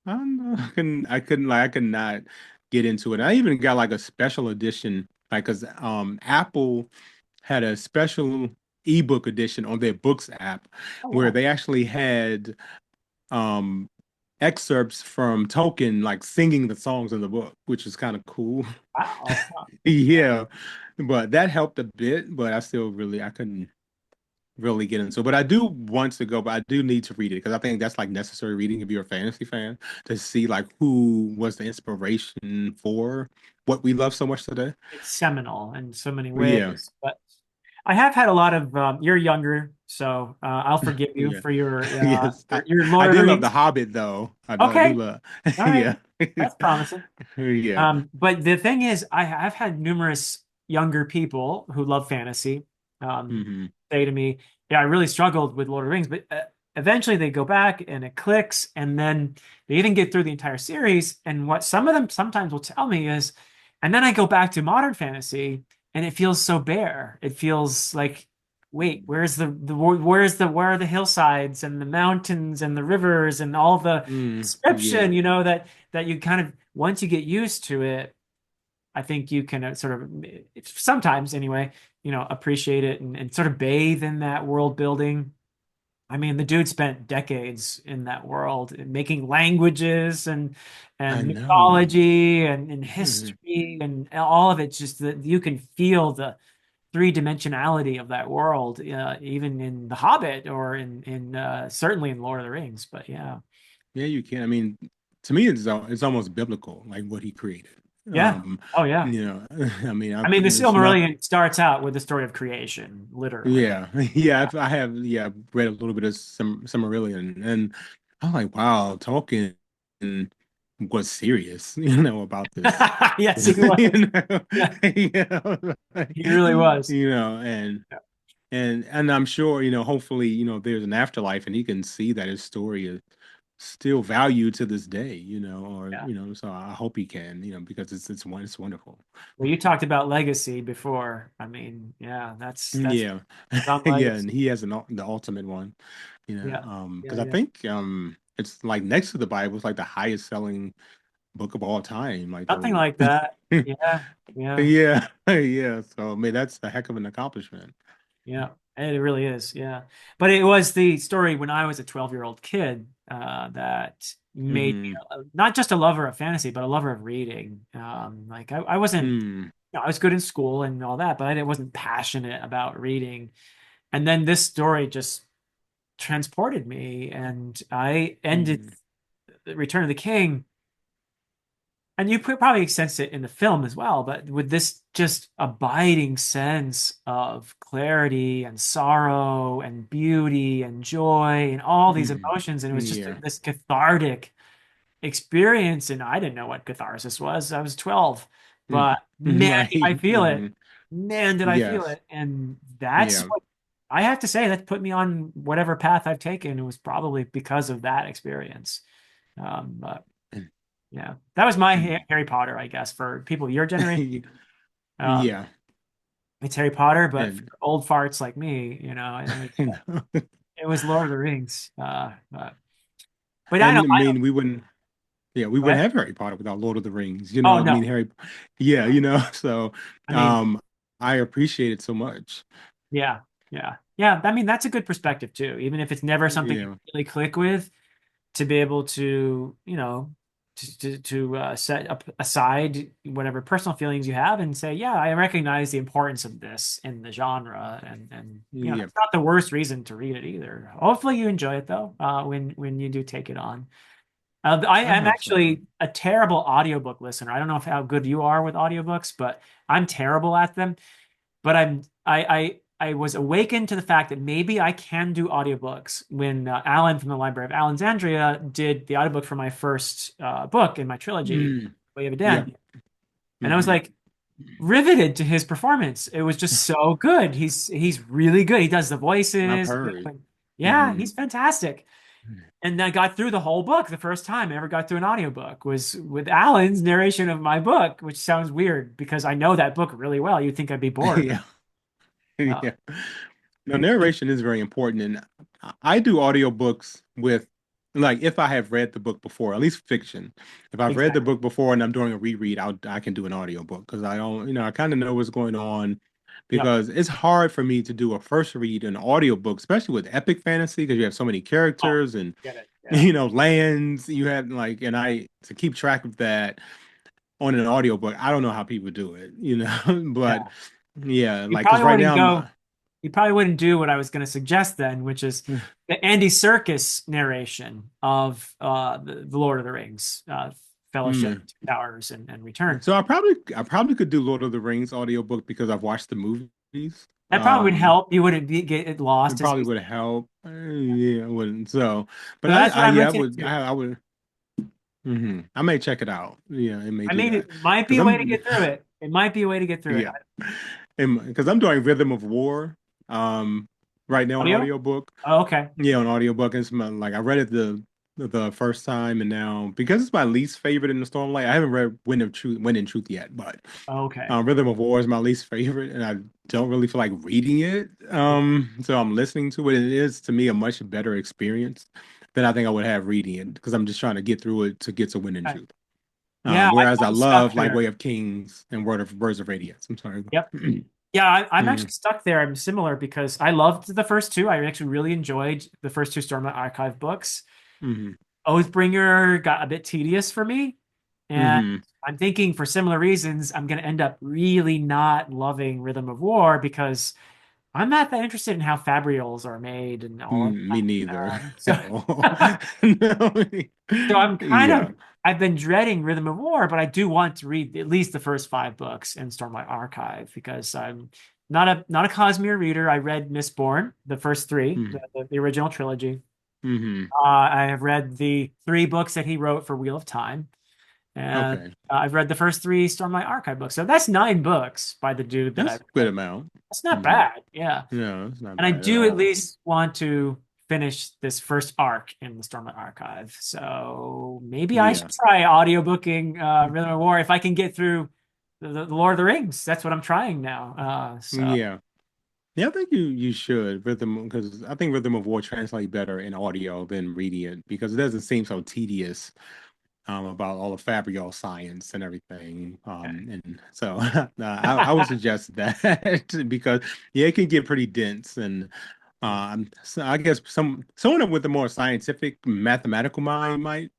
Speaker 2: know, I could not. get into it. I even got like a special edition, like because Apple had a special ebook edition on their books app
Speaker 1: Oh,
Speaker 2: where
Speaker 1: wow.
Speaker 2: they actually had um excerpts from Tolkien like singing the songs in the book, which is kind of cool.
Speaker 1: Wow. Huh.
Speaker 2: Yeah, but that helped a bit, but I couldn't really get into it. But I do want to go, but I do need to read it because I think that's like necessary reading if you're a fantasy fan to see like who was the inspiration for what we love so much today.
Speaker 1: It's seminal in so many
Speaker 2: Yeah.
Speaker 1: ways. But I have had a lot of, you're younger, so I'll forgive you
Speaker 2: Yeah.
Speaker 1: for
Speaker 2: Yes.
Speaker 1: your
Speaker 2: I
Speaker 1: Lord of the
Speaker 2: did love The
Speaker 1: Rings.
Speaker 2: Hobbit though. I do
Speaker 1: Okay.
Speaker 2: love
Speaker 1: All right.
Speaker 2: yeah.
Speaker 1: That's promising.
Speaker 2: Yeah.
Speaker 1: But the thing is, I've had numerous younger people who love fantasy
Speaker 2: Hmm.
Speaker 1: say to me, "Yeah, I really struggled with Lord of the Rings," but eventually they go back and it clicks, and then they even get through the entire series. And what some of them sometimes will tell me is, and then I go back to modern fantasy, and it feels so bare. It feels like, wait, where are the hillsides and the mountains and the rivers and all the
Speaker 2: Mm,
Speaker 1: description,
Speaker 2: yeah.
Speaker 1: that you kind of once you get used to it, I think you can sort of sometimes anyway, appreciate it and sort of bathe in that world building. I mean, the dude spent decades in that world making languages
Speaker 2: I
Speaker 1: and
Speaker 2: know.
Speaker 1: mythology and
Speaker 2: Mhm.
Speaker 1: history and all of it. Just that you can feel the three dimensionality of that world, even in The Hobbit or in certainly in Lord of the Rings. But yeah,
Speaker 2: Yeah, you can. I mean, to me, it's almost biblical, like what he created.
Speaker 1: yeah,
Speaker 2: Um,
Speaker 1: oh yeah.
Speaker 2: you know, I mean,
Speaker 1: I mean, the
Speaker 2: it's not.
Speaker 1: Silmarillion starts out with the story of creation, literally.
Speaker 2: Yeah, yeah. I have, yeah, read a little bit of Silmarillion, and I'm like, wow, Tolkien was serious, about this.
Speaker 1: Yes, he
Speaker 2: You
Speaker 1: was.
Speaker 2: know,
Speaker 1: Yeah,
Speaker 2: like,
Speaker 1: he really was. Yeah,
Speaker 2: and I'm sure, hopefully, there's an afterlife, and he can see that his story is still valued to this day, or
Speaker 1: yeah.
Speaker 2: so I hope he can, because it's wonderful.
Speaker 1: Well, you talked about legacy before. I mean, yeah, that's
Speaker 2: Yeah.
Speaker 1: some
Speaker 2: Yeah,
Speaker 1: legacy.
Speaker 2: and he has the ultimate one,
Speaker 1: Yeah, yeah,
Speaker 2: because I
Speaker 1: yeah.
Speaker 2: think it's like next to the Bible, it's like the highest selling book of all time. Like
Speaker 1: Something
Speaker 2: the
Speaker 1: like that. Yeah, yeah,
Speaker 2: yeah, yeah. So I mean that's a heck of an accomplishment.
Speaker 1: yeah. It really is. Yeah, but it was the story when I was a 12-year-old kid that made me
Speaker 2: Hmm.
Speaker 1: not just a lover of fantasy, but a lover of reading. Like I wasn't,
Speaker 2: Hmm.
Speaker 1: I was good in school and all that, but I wasn't passionate about reading. And then this story just transported me, and I ended
Speaker 2: Hmm.
Speaker 1: Return of the King. And you could probably sense it in the film as well, but with this just abiding sense of clarity and sorrow and beauty and joy and all these
Speaker 2: Hmm.
Speaker 1: emotions, and it was just
Speaker 2: Yeah.
Speaker 1: this cathartic experience. And I didn't know what catharsis was. I was 12,
Speaker 2: Hmm.
Speaker 1: but man, did I
Speaker 2: Right.
Speaker 1: feel it.
Speaker 2: Hmm.
Speaker 1: Man, did I feel
Speaker 2: Yes.
Speaker 1: it. And that's
Speaker 2: Yeah.
Speaker 1: what I have to say that put me on whatever path I've taken. It was probably because of that experience. But yeah, that was my
Speaker 2: Hmm.
Speaker 1: Harry Potter, I guess, for people your generation. Um,
Speaker 2: Yeah.
Speaker 1: it's Harry Potter, but for
Speaker 2: And
Speaker 1: old farts like me, it was Lord of the Rings. But I know,
Speaker 2: and I
Speaker 1: I know.
Speaker 2: mean we wouldn't. Yeah, we
Speaker 1: Go
Speaker 2: wouldn't
Speaker 1: ahead.
Speaker 2: have Harry Potter without Lord of the Rings,
Speaker 1: Oh
Speaker 2: I mean
Speaker 1: no,
Speaker 2: Harry, yeah,
Speaker 1: no.
Speaker 2: so
Speaker 1: I mean,
Speaker 2: I appreciate it so much.
Speaker 1: yeah, yeah, yeah. I mean, that's a good perspective too. Even if it's never something you
Speaker 2: Yeah.
Speaker 1: really click with, to be able to, set up aside whatever personal feelings you have and say, yeah, I recognize the importance of this in the genre, and
Speaker 2: Yeah.
Speaker 1: that's not the worst reason to read it either. Hopefully you enjoy it though, when you do take it on. I
Speaker 2: I
Speaker 1: am
Speaker 2: hope so.
Speaker 1: actually a terrible audiobook listener. I don't know how good you are with audiobooks, but I'm terrible at them. But I was awakened to the fact that maybe I can do audiobooks when Alan from the Library of Alexandria did the audiobook for my first book in my trilogy,
Speaker 2: Mm,
Speaker 1: Way of a
Speaker 2: yep.
Speaker 1: Den. And I was
Speaker 2: Hmm.
Speaker 1: like riveted to his performance. It was just so good. He's really good. He does the
Speaker 2: I've
Speaker 1: voices.
Speaker 2: heard.
Speaker 1: Yeah,
Speaker 2: Hmm.
Speaker 1: he's fantastic. And I got through the whole book. The first time I ever got through an audiobook was with Alan's narration of my book, which sounds weird because I know that book really well. You'd think I'd be bored.
Speaker 2: Yeah.
Speaker 1: Uh,
Speaker 2: Yeah. No, narration is very important, and I do audiobooks with like if I have read the book before, at least fiction. If I've read the
Speaker 1: Exactly.
Speaker 2: book before and I'm doing a reread, I can do an audiobook because I don't, I kind of know what's going on
Speaker 1: Yep.
Speaker 2: because it's hard for me to do a first read an audiobook, especially with epic fantasy because you have so many
Speaker 1: Oh,
Speaker 2: characters and
Speaker 1: get it. Yeah.
Speaker 2: lands you have like and I to keep track of that on an audiobook, I don't know how people do it, but
Speaker 1: Yeah.
Speaker 2: yeah,
Speaker 1: You
Speaker 2: like because
Speaker 1: probably
Speaker 2: right
Speaker 1: wouldn't
Speaker 2: now
Speaker 1: go, you probably wouldn't do what I was going to suggest then, which is the Andy Serkis narration of the Lord of the Rings, Fellowship,
Speaker 2: mm,
Speaker 1: Two Towers, and Return.
Speaker 2: so I probably could do Lord of the Rings audiobook because I've watched the movies.
Speaker 1: That probably would help. You wouldn't get it
Speaker 2: It
Speaker 1: lost as
Speaker 2: probably
Speaker 1: you.
Speaker 2: would help. Yeah, it wouldn't. So, but
Speaker 1: So that's what I'm
Speaker 2: yeah, I
Speaker 1: looking
Speaker 2: would,
Speaker 1: into.
Speaker 2: I would, I may check it out. Yeah, it may
Speaker 1: I
Speaker 2: do
Speaker 1: mean,
Speaker 2: that
Speaker 1: it might be
Speaker 2: because
Speaker 1: a way to get through it. It might be a way to get through it.
Speaker 2: yeah, because I'm doing Rhythm of War, right now on
Speaker 1: Audio?
Speaker 2: audiobook.
Speaker 1: Oh, okay.
Speaker 2: Yeah, on audiobook. It's like I read it the first time, and now because it's my least favorite in the Stormlight, I haven't read Wind in Truth yet, but
Speaker 1: Okay.
Speaker 2: Rhythm of War is my least favorite, and I don't really feel like reading it. So I'm listening to it, and it is to me a much better experience than I think I would have reading it because I'm just trying to get through it to get to Wind and
Speaker 1: Okay.
Speaker 2: Truth.
Speaker 1: Yeah,
Speaker 2: Whereas I
Speaker 1: I'm stuck
Speaker 2: love like
Speaker 1: there.
Speaker 2: Way of Kings and Words of Radiance. I'm sorry.
Speaker 1: Yep. Yeah, I'm
Speaker 2: Mhm,
Speaker 1: actually stuck there. I'm similar because I loved the first two. I actually really enjoyed the first two Stormlight Archive books.
Speaker 2: mhm,
Speaker 1: Oathbringer got a bit tedious for me, and
Speaker 2: mhm,
Speaker 1: I'm thinking for similar reasons, I'm going to end up really not loving Rhythm of War because I'm not that interested in how fabrials are made and all of
Speaker 2: Me
Speaker 1: that.
Speaker 2: neither
Speaker 1: So,
Speaker 2: at all. No.
Speaker 1: so I'm kind
Speaker 2: Yeah.
Speaker 1: of I've been dreading Rhythm of War, but I do want to read at least the first five books in Stormlight Archive because I'm not a Cosmere reader. I read Mistborn, the first three,
Speaker 2: Mhm,
Speaker 1: the original trilogy.
Speaker 2: mhm.
Speaker 1: I have read the three books that he wrote for Wheel of Time, and
Speaker 2: Okay.
Speaker 1: I've read the first three Stormlight Archive books. So that's nine books by the dude that
Speaker 2: That's
Speaker 1: I've
Speaker 2: a good
Speaker 1: read.
Speaker 2: amount.
Speaker 1: That's not
Speaker 2: Hmm.
Speaker 1: bad. Yeah.
Speaker 2: No, it's not
Speaker 1: And I
Speaker 2: bad at
Speaker 1: do at
Speaker 2: all.
Speaker 1: least want to finish this first arc in the Stormlight Archive. So maybe I should
Speaker 2: Yeah.
Speaker 1: try audiobooking Rhythm of War if I can get through the Lord of the Rings. That's what I'm trying now. So
Speaker 2: Yeah. Yeah, I think you should rhythm because I think Rhythm of War translate better in audio than reading it because it doesn't seem so tedious about all the Fabrial science and everything. And so I would suggest that because yeah, it can get pretty dense and so I guess someone with a more scientific mathematical mind might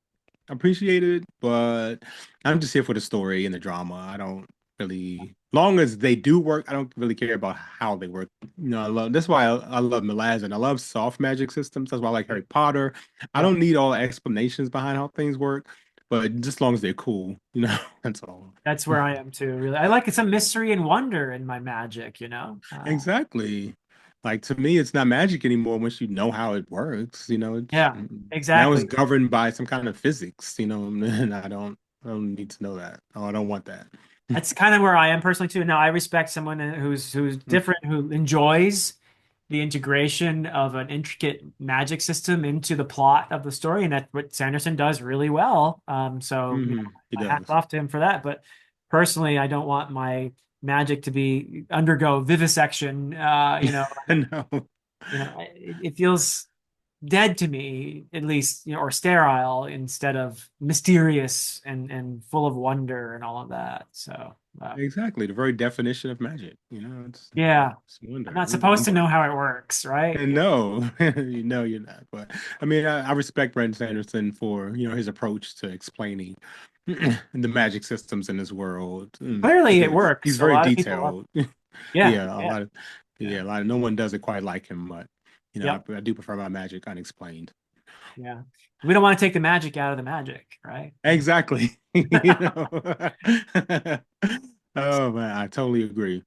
Speaker 2: appreciate it, but I'm just here for the story and the drama. I don't really, long as they do work, I don't really care about how they work. That's why I love Malazan. I love soft magic systems. That's why I like Harry Potter. I
Speaker 1: yeah,
Speaker 2: don't need all the explanations behind how things work, but just as long as they're cool, that's all.
Speaker 1: that's where I am too. Really, I like some mystery and wonder in my magic. You know.
Speaker 2: Exactly. Like to me, it's not magic anymore once you know how it works. It's
Speaker 1: Yeah,
Speaker 2: now it's
Speaker 1: exactly.
Speaker 2: governed by some kind of physics, and I don't need to know that. Oh, I don't want that.
Speaker 1: That's kind of where I am personally too. Now I respect someone who's different, who enjoys the integration of an intricate magic system into the plot of the story, and that's what Sanderson does really well. So
Speaker 2: He
Speaker 1: my hats
Speaker 2: does.
Speaker 1: off to him for that. But personally, I don't want my magic to be undergo vivisection.
Speaker 2: No,
Speaker 1: It feels dead to me, at least, or sterile instead of mysterious and full of wonder and all of that. So,
Speaker 2: exactly. The very definition of magic.
Speaker 1: yeah,
Speaker 2: It's
Speaker 1: I'm
Speaker 2: wonder.
Speaker 1: not supposed to know how it works, right?
Speaker 2: And no, you're not. But I mean, I respect Brandon Sanderson for his approach to explaining the magic systems in this world
Speaker 1: Clearly, it
Speaker 2: because he's
Speaker 1: works. A
Speaker 2: very
Speaker 1: lot of people love
Speaker 2: detailed.
Speaker 1: it. Yeah,
Speaker 2: Yeah,
Speaker 1: yeah, yeah,
Speaker 2: no one does it quite like him, but
Speaker 1: yep,
Speaker 2: I do prefer my magic unexplained.
Speaker 1: yeah. We don't want to take the magic out of the magic, right?
Speaker 2: Exactly. You know. Oh man, I totally agree.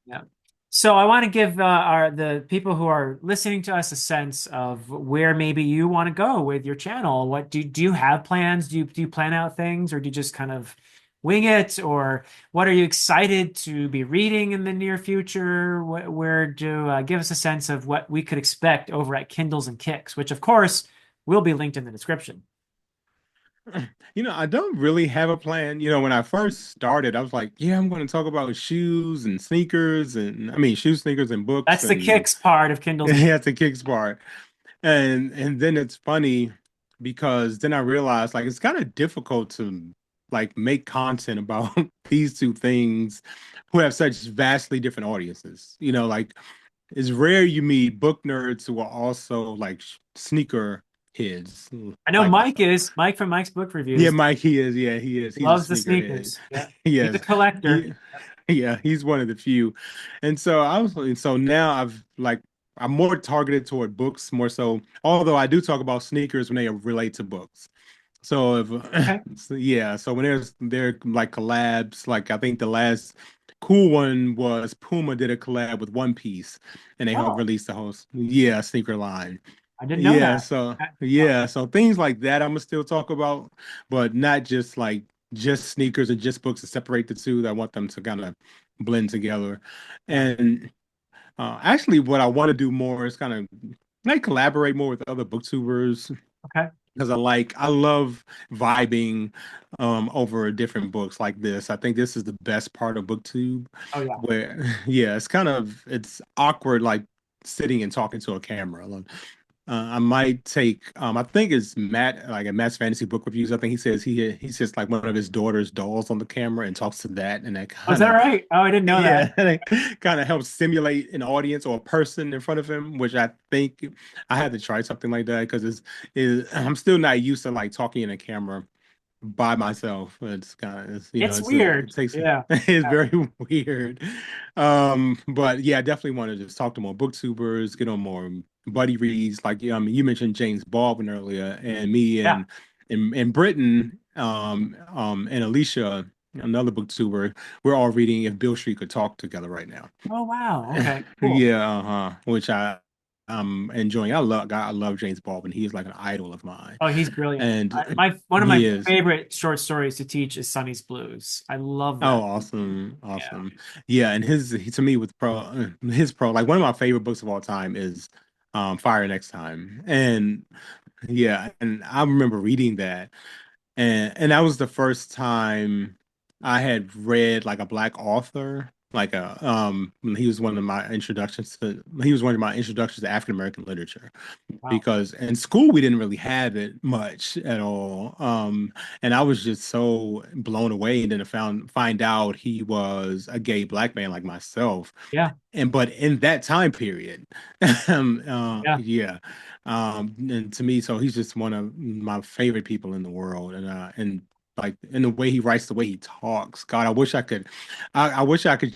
Speaker 1: Yeah. So I want to give our the people who are listening to us a sense of where maybe you want to go with your channel. What do you have plans? Do you plan out things, or do you just kind of wing it? Or what are you excited to be reading in the near future? Where do give us a sense of what we could expect over at Kindles and Kicks, which of course will be linked in the description.
Speaker 2: I don't really have a plan. When I first started, I was like, yeah, I'm going to talk about shoes and sneakers and I mean shoes, sneakers and books
Speaker 1: That's the
Speaker 2: and
Speaker 1: Kicks part of Kindles and Kicks.
Speaker 2: yeah, it's a kicks part. And then it's funny. because then I realized like it's kind of difficult to like make content about these two things who have such vastly different audiences. Like it's rare you meet book nerds who are also like sneaker heads
Speaker 1: I know
Speaker 2: like
Speaker 1: Mike
Speaker 2: myself.
Speaker 1: is Mike from Mike's Book
Speaker 2: Yeah,
Speaker 1: Reviews.
Speaker 2: Mike, he is. Yeah, he is.
Speaker 1: He
Speaker 2: He's a
Speaker 1: loves the
Speaker 2: sneakerhead.
Speaker 1: sneakers. Yeah, he's a
Speaker 2: Yes.
Speaker 1: collector.
Speaker 2: He, yeah, he's one of the few. And so so now I'm more targeted toward books more so, although I do talk about sneakers when they relate to books. So if
Speaker 1: Okay.
Speaker 2: so yeah, so when there like collabs, like I think the last cool one was Puma did a collab with One Piece and they helped
Speaker 1: Oh,
Speaker 2: release the whole yeah sneaker line.
Speaker 1: I didn't know
Speaker 2: Yeah,
Speaker 1: that.
Speaker 2: so
Speaker 1: Okay. Wow.
Speaker 2: yeah, so things like that I'm gonna still talk about, but not just like just sneakers and just books to separate the two. I want them to kind of blend together.
Speaker 1: Yeah.
Speaker 2: And actually, what I want to do more is kind of like collaborate more with other booktubers
Speaker 1: Okay.
Speaker 2: because I love vibing over different books like this. I think this is the best part of BookTube,
Speaker 1: Oh yeah.
Speaker 2: where yeah, it's awkward like sitting and talking to a camera. I might take I think it's Matt like at Matt's Fantasy Book Reviews. I think he says he's just like one of his daughter's dolls on the camera and talks to that, and that
Speaker 1: Oh, is
Speaker 2: kind
Speaker 1: that
Speaker 2: of
Speaker 1: right? Oh, I didn't know that.
Speaker 2: yeah, it kind of helps simulate an audience or a person in front of him, which I think I had to try something like that because I'm still not used to like talking in a camera by myself. It's kind of
Speaker 1: It's
Speaker 2: it
Speaker 1: weird.
Speaker 2: takes
Speaker 1: Yeah.
Speaker 2: it's very weird. But yeah, I definitely want to just talk to more booktubers, get on more buddy reads. Like you mentioned James Baldwin earlier, and me
Speaker 1: Yeah.
Speaker 2: and Britain, and Alicia, another booktuber, we're all reading If Bill Street Could Talk together right now.
Speaker 1: Oh wow. Okay. Cool.
Speaker 2: Yeah, which I'm enjoying. I love James Baldwin. He is like an idol of mine,
Speaker 1: Oh, he's brilliant.
Speaker 2: and
Speaker 1: My one of
Speaker 2: he
Speaker 1: my
Speaker 2: is.
Speaker 1: favorite short stories to teach is Sonny's Blues. I love
Speaker 2: Oh,
Speaker 1: that.
Speaker 2: awesome,
Speaker 1: Yeah.
Speaker 2: awesome. Yeah, and to me with his pro, like one of my favorite books of all time is Fire Next Time. And yeah, and I remember reading that and that was the first time I had read like a black author. Like he was one of my introductions to African American literature
Speaker 1: Wow.
Speaker 2: because in school we didn't really have it much at all. And I was just so blown away and then to find out he was a gay black man like myself.
Speaker 1: Yeah.
Speaker 2: And but in that time period,
Speaker 1: Yeah.
Speaker 2: yeah, and to me, so he's just one of my favorite people in the world, and like in the way he writes, the way he talks. God, I wish I could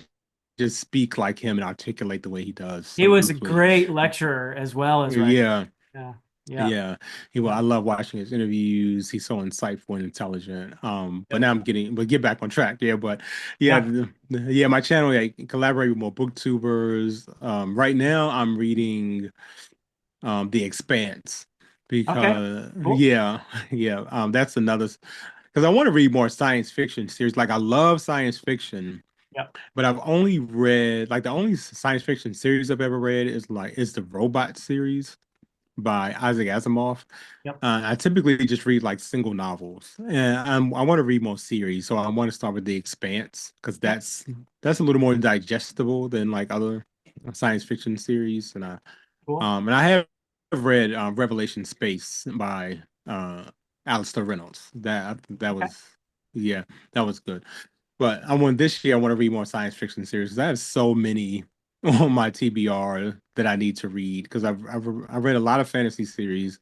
Speaker 2: just speak like him and articulate the way he does
Speaker 1: He
Speaker 2: so
Speaker 1: was a
Speaker 2: beautifully.
Speaker 1: great lecturer as well as writer.
Speaker 2: Yeah,
Speaker 1: Yeah. Yeah.
Speaker 2: yeah.
Speaker 1: Yeah.
Speaker 2: I love watching his interviews. He's so insightful and intelligent. But
Speaker 1: Yep.
Speaker 2: now but get back on track. Yeah, but yeah,
Speaker 1: Yeah.
Speaker 2: yeah, my channel, I collaborate with more booktubers. Right now I'm reading The Expanse
Speaker 1: Okay.
Speaker 2: because
Speaker 1: Cool.
Speaker 2: yeah, yeah, that's another because I want to read more science fiction series. Like I love science fiction,
Speaker 1: Yep.
Speaker 2: but I've only read like the only science fiction series I've ever read is the Robot series by Isaac Asimov.
Speaker 1: Yep.
Speaker 2: I typically just read like single novels, and I want to read more series. So I want to start with The Expanse because
Speaker 1: Yep.
Speaker 2: that's a little more digestible than like other science fiction series.
Speaker 1: Cool.
Speaker 2: And I have read Revelation Space by Alistair Reynolds. That
Speaker 1: Okay.
Speaker 2: was yeah, that was good. But I want this year. I want to read more science fiction series. I have so many on my TBR that I need to read because I've read a lot of fantasy series,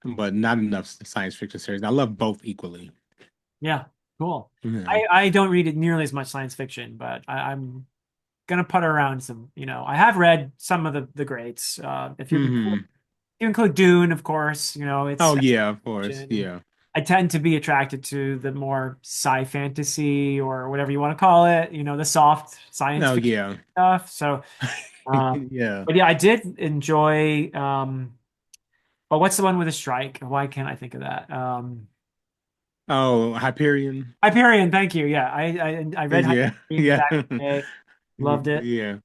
Speaker 2: but not enough science fiction series. I love both equally.
Speaker 1: Yeah. Cool.
Speaker 2: Yeah.
Speaker 1: I don't read it nearly as much science fiction, but I'm gonna putter around some, I have read some of the greats. If
Speaker 2: Hmm.
Speaker 1: you include Dune, of course, it's
Speaker 2: Oh yeah, of course.
Speaker 1: fiction.
Speaker 2: Yeah.
Speaker 1: I tend to be attracted to the more sci fantasy or whatever you want to call it, the soft science
Speaker 2: Oh
Speaker 1: fiction
Speaker 2: yeah.
Speaker 1: stuff. So,
Speaker 2: Yeah.
Speaker 1: but yeah, I did enjoy. But what's the one with a strike? Why can't I think of that?
Speaker 2: Oh, Hyperion.
Speaker 1: Hyperion. Thank you. Yeah, I read
Speaker 2: Yeah.
Speaker 1: Hyperion
Speaker 2: Yeah.
Speaker 1: back in the day. Loved it.
Speaker 2: Yeah.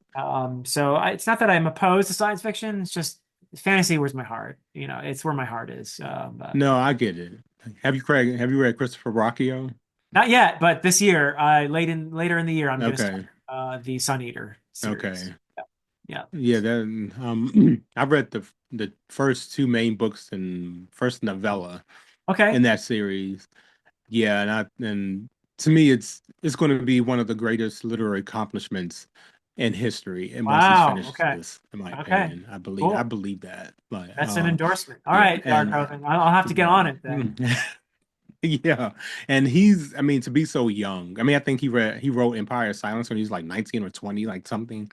Speaker 1: So it's not that I'm opposed to science fiction. It's just fantasy where's my heart. It's where my heart is. But
Speaker 2: No, I get it. Have you read Christopher Rocchio?
Speaker 1: not yet. But this year, later in the year, I'm gonna start
Speaker 2: Okay.
Speaker 1: the Sun Eater series.
Speaker 2: Okay.
Speaker 1: Yeah.
Speaker 2: Yeah, then I've read the first two main books and first novella
Speaker 1: Okay.
Speaker 2: in that series. Yeah, and to me it's going to be one of the greatest literary accomplishments in history, and once he's
Speaker 1: Wow.
Speaker 2: finished
Speaker 1: Okay.
Speaker 2: this, in my
Speaker 1: Okay.
Speaker 2: opinion, I
Speaker 1: Cool.
Speaker 2: believe that. But
Speaker 1: That's an endorsement. All
Speaker 2: yeah,
Speaker 1: right,
Speaker 2: and
Speaker 1: Darko, then I'll have to get
Speaker 2: yeah.
Speaker 1: on it then.
Speaker 2: Yeah, and he's, I mean, to be so young. I mean, I think he wrote Empire of Silence when he was like 19 or 20, like something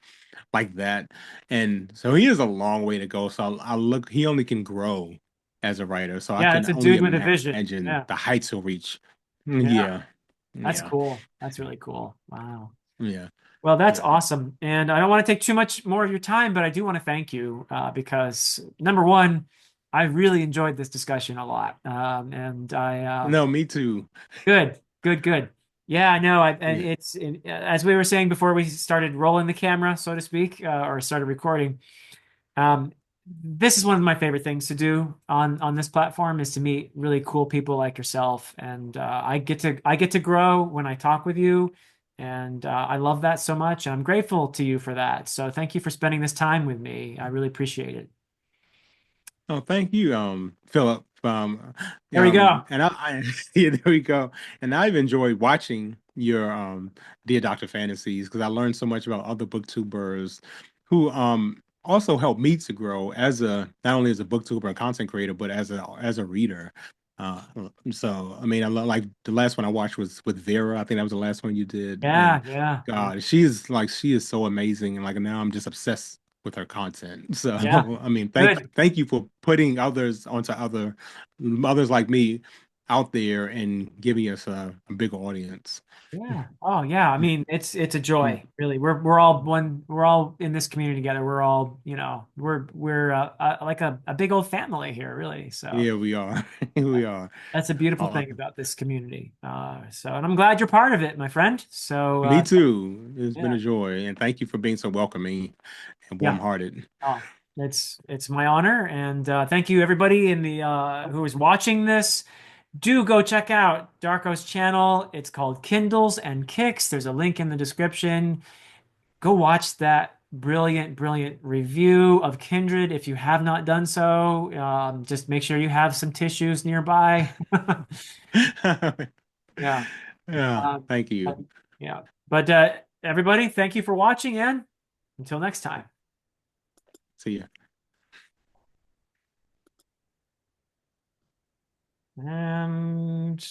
Speaker 2: like that. And so he has a long way to go. So I look, he only can grow as a writer. So I
Speaker 1: Yeah,
Speaker 2: can
Speaker 1: it's a
Speaker 2: only
Speaker 1: dude with a vision.
Speaker 2: imagine
Speaker 1: Yeah.
Speaker 2: the heights he'll reach.
Speaker 1: Yeah.
Speaker 2: Yeah,
Speaker 1: That's
Speaker 2: yeah,
Speaker 1: cool. That's really cool. Wow.
Speaker 2: yeah,
Speaker 1: Well, that's
Speaker 2: yeah.
Speaker 1: awesome. And I don't want to take too much more of your time, but I do want to thank you because number one, I really enjoyed this discussion a lot. And
Speaker 2: No, me too.
Speaker 1: good, good, good. Yeah, I know. And
Speaker 2: Yeah.
Speaker 1: as we were saying before we started rolling the camera, so to speak, or started recording. Um, this is one of my favorite things to do on this platform is to meet really cool people like yourself, and I get to grow when I talk with you, and I love that so much, and I'm grateful to you for that. So thank you for spending this time with me. I really appreciate it.
Speaker 2: Oh, thank you, Philip.
Speaker 1: There we go.
Speaker 2: I yeah, there we go. And I've enjoyed watching your Dear Dr. Fantasies because I learned so much about other booktubers who also helped me to grow as a not only as a booktuber and content creator, but as a reader. Uh, so I mean, I like the last one I watched was with Vera. I think that was the last one you did, and
Speaker 1: Yeah, yeah, yeah,
Speaker 2: God, she is so amazing, and like now I'm just obsessed with her content. So
Speaker 1: yeah.
Speaker 2: I mean,
Speaker 1: Good.
Speaker 2: thank you for putting others onto others like me out there and giving us a bigger audience.
Speaker 1: Yeah. Oh, yeah. I mean, it's a joy, really. We're all one. We're all in this community together. We're all, we're like a big old family here, really. So
Speaker 2: Yeah, we are. We are.
Speaker 1: that's a beautiful
Speaker 2: Uh,
Speaker 1: thing about this community. And I'm glad you're part of it, my friend. So
Speaker 2: Me too. It's been
Speaker 1: yeah,
Speaker 2: a joy, and thank you for being so welcoming and
Speaker 1: yeah.
Speaker 2: warm-hearted.
Speaker 1: Oh, it's my honor, and thank you everybody in the who is watching this. Do go check out Darko's channel. It's called Kindles and Kicks. There's a link in the description. Go watch that brilliant, brilliant review of Kindred if you have not done so. Just make sure you have some tissues nearby. Yeah.
Speaker 2: Yeah,
Speaker 1: Um,
Speaker 2: thank you.
Speaker 1: but- yeah. But everybody, thank you for watching, and until next time.
Speaker 2: See ya.
Speaker 1: Um,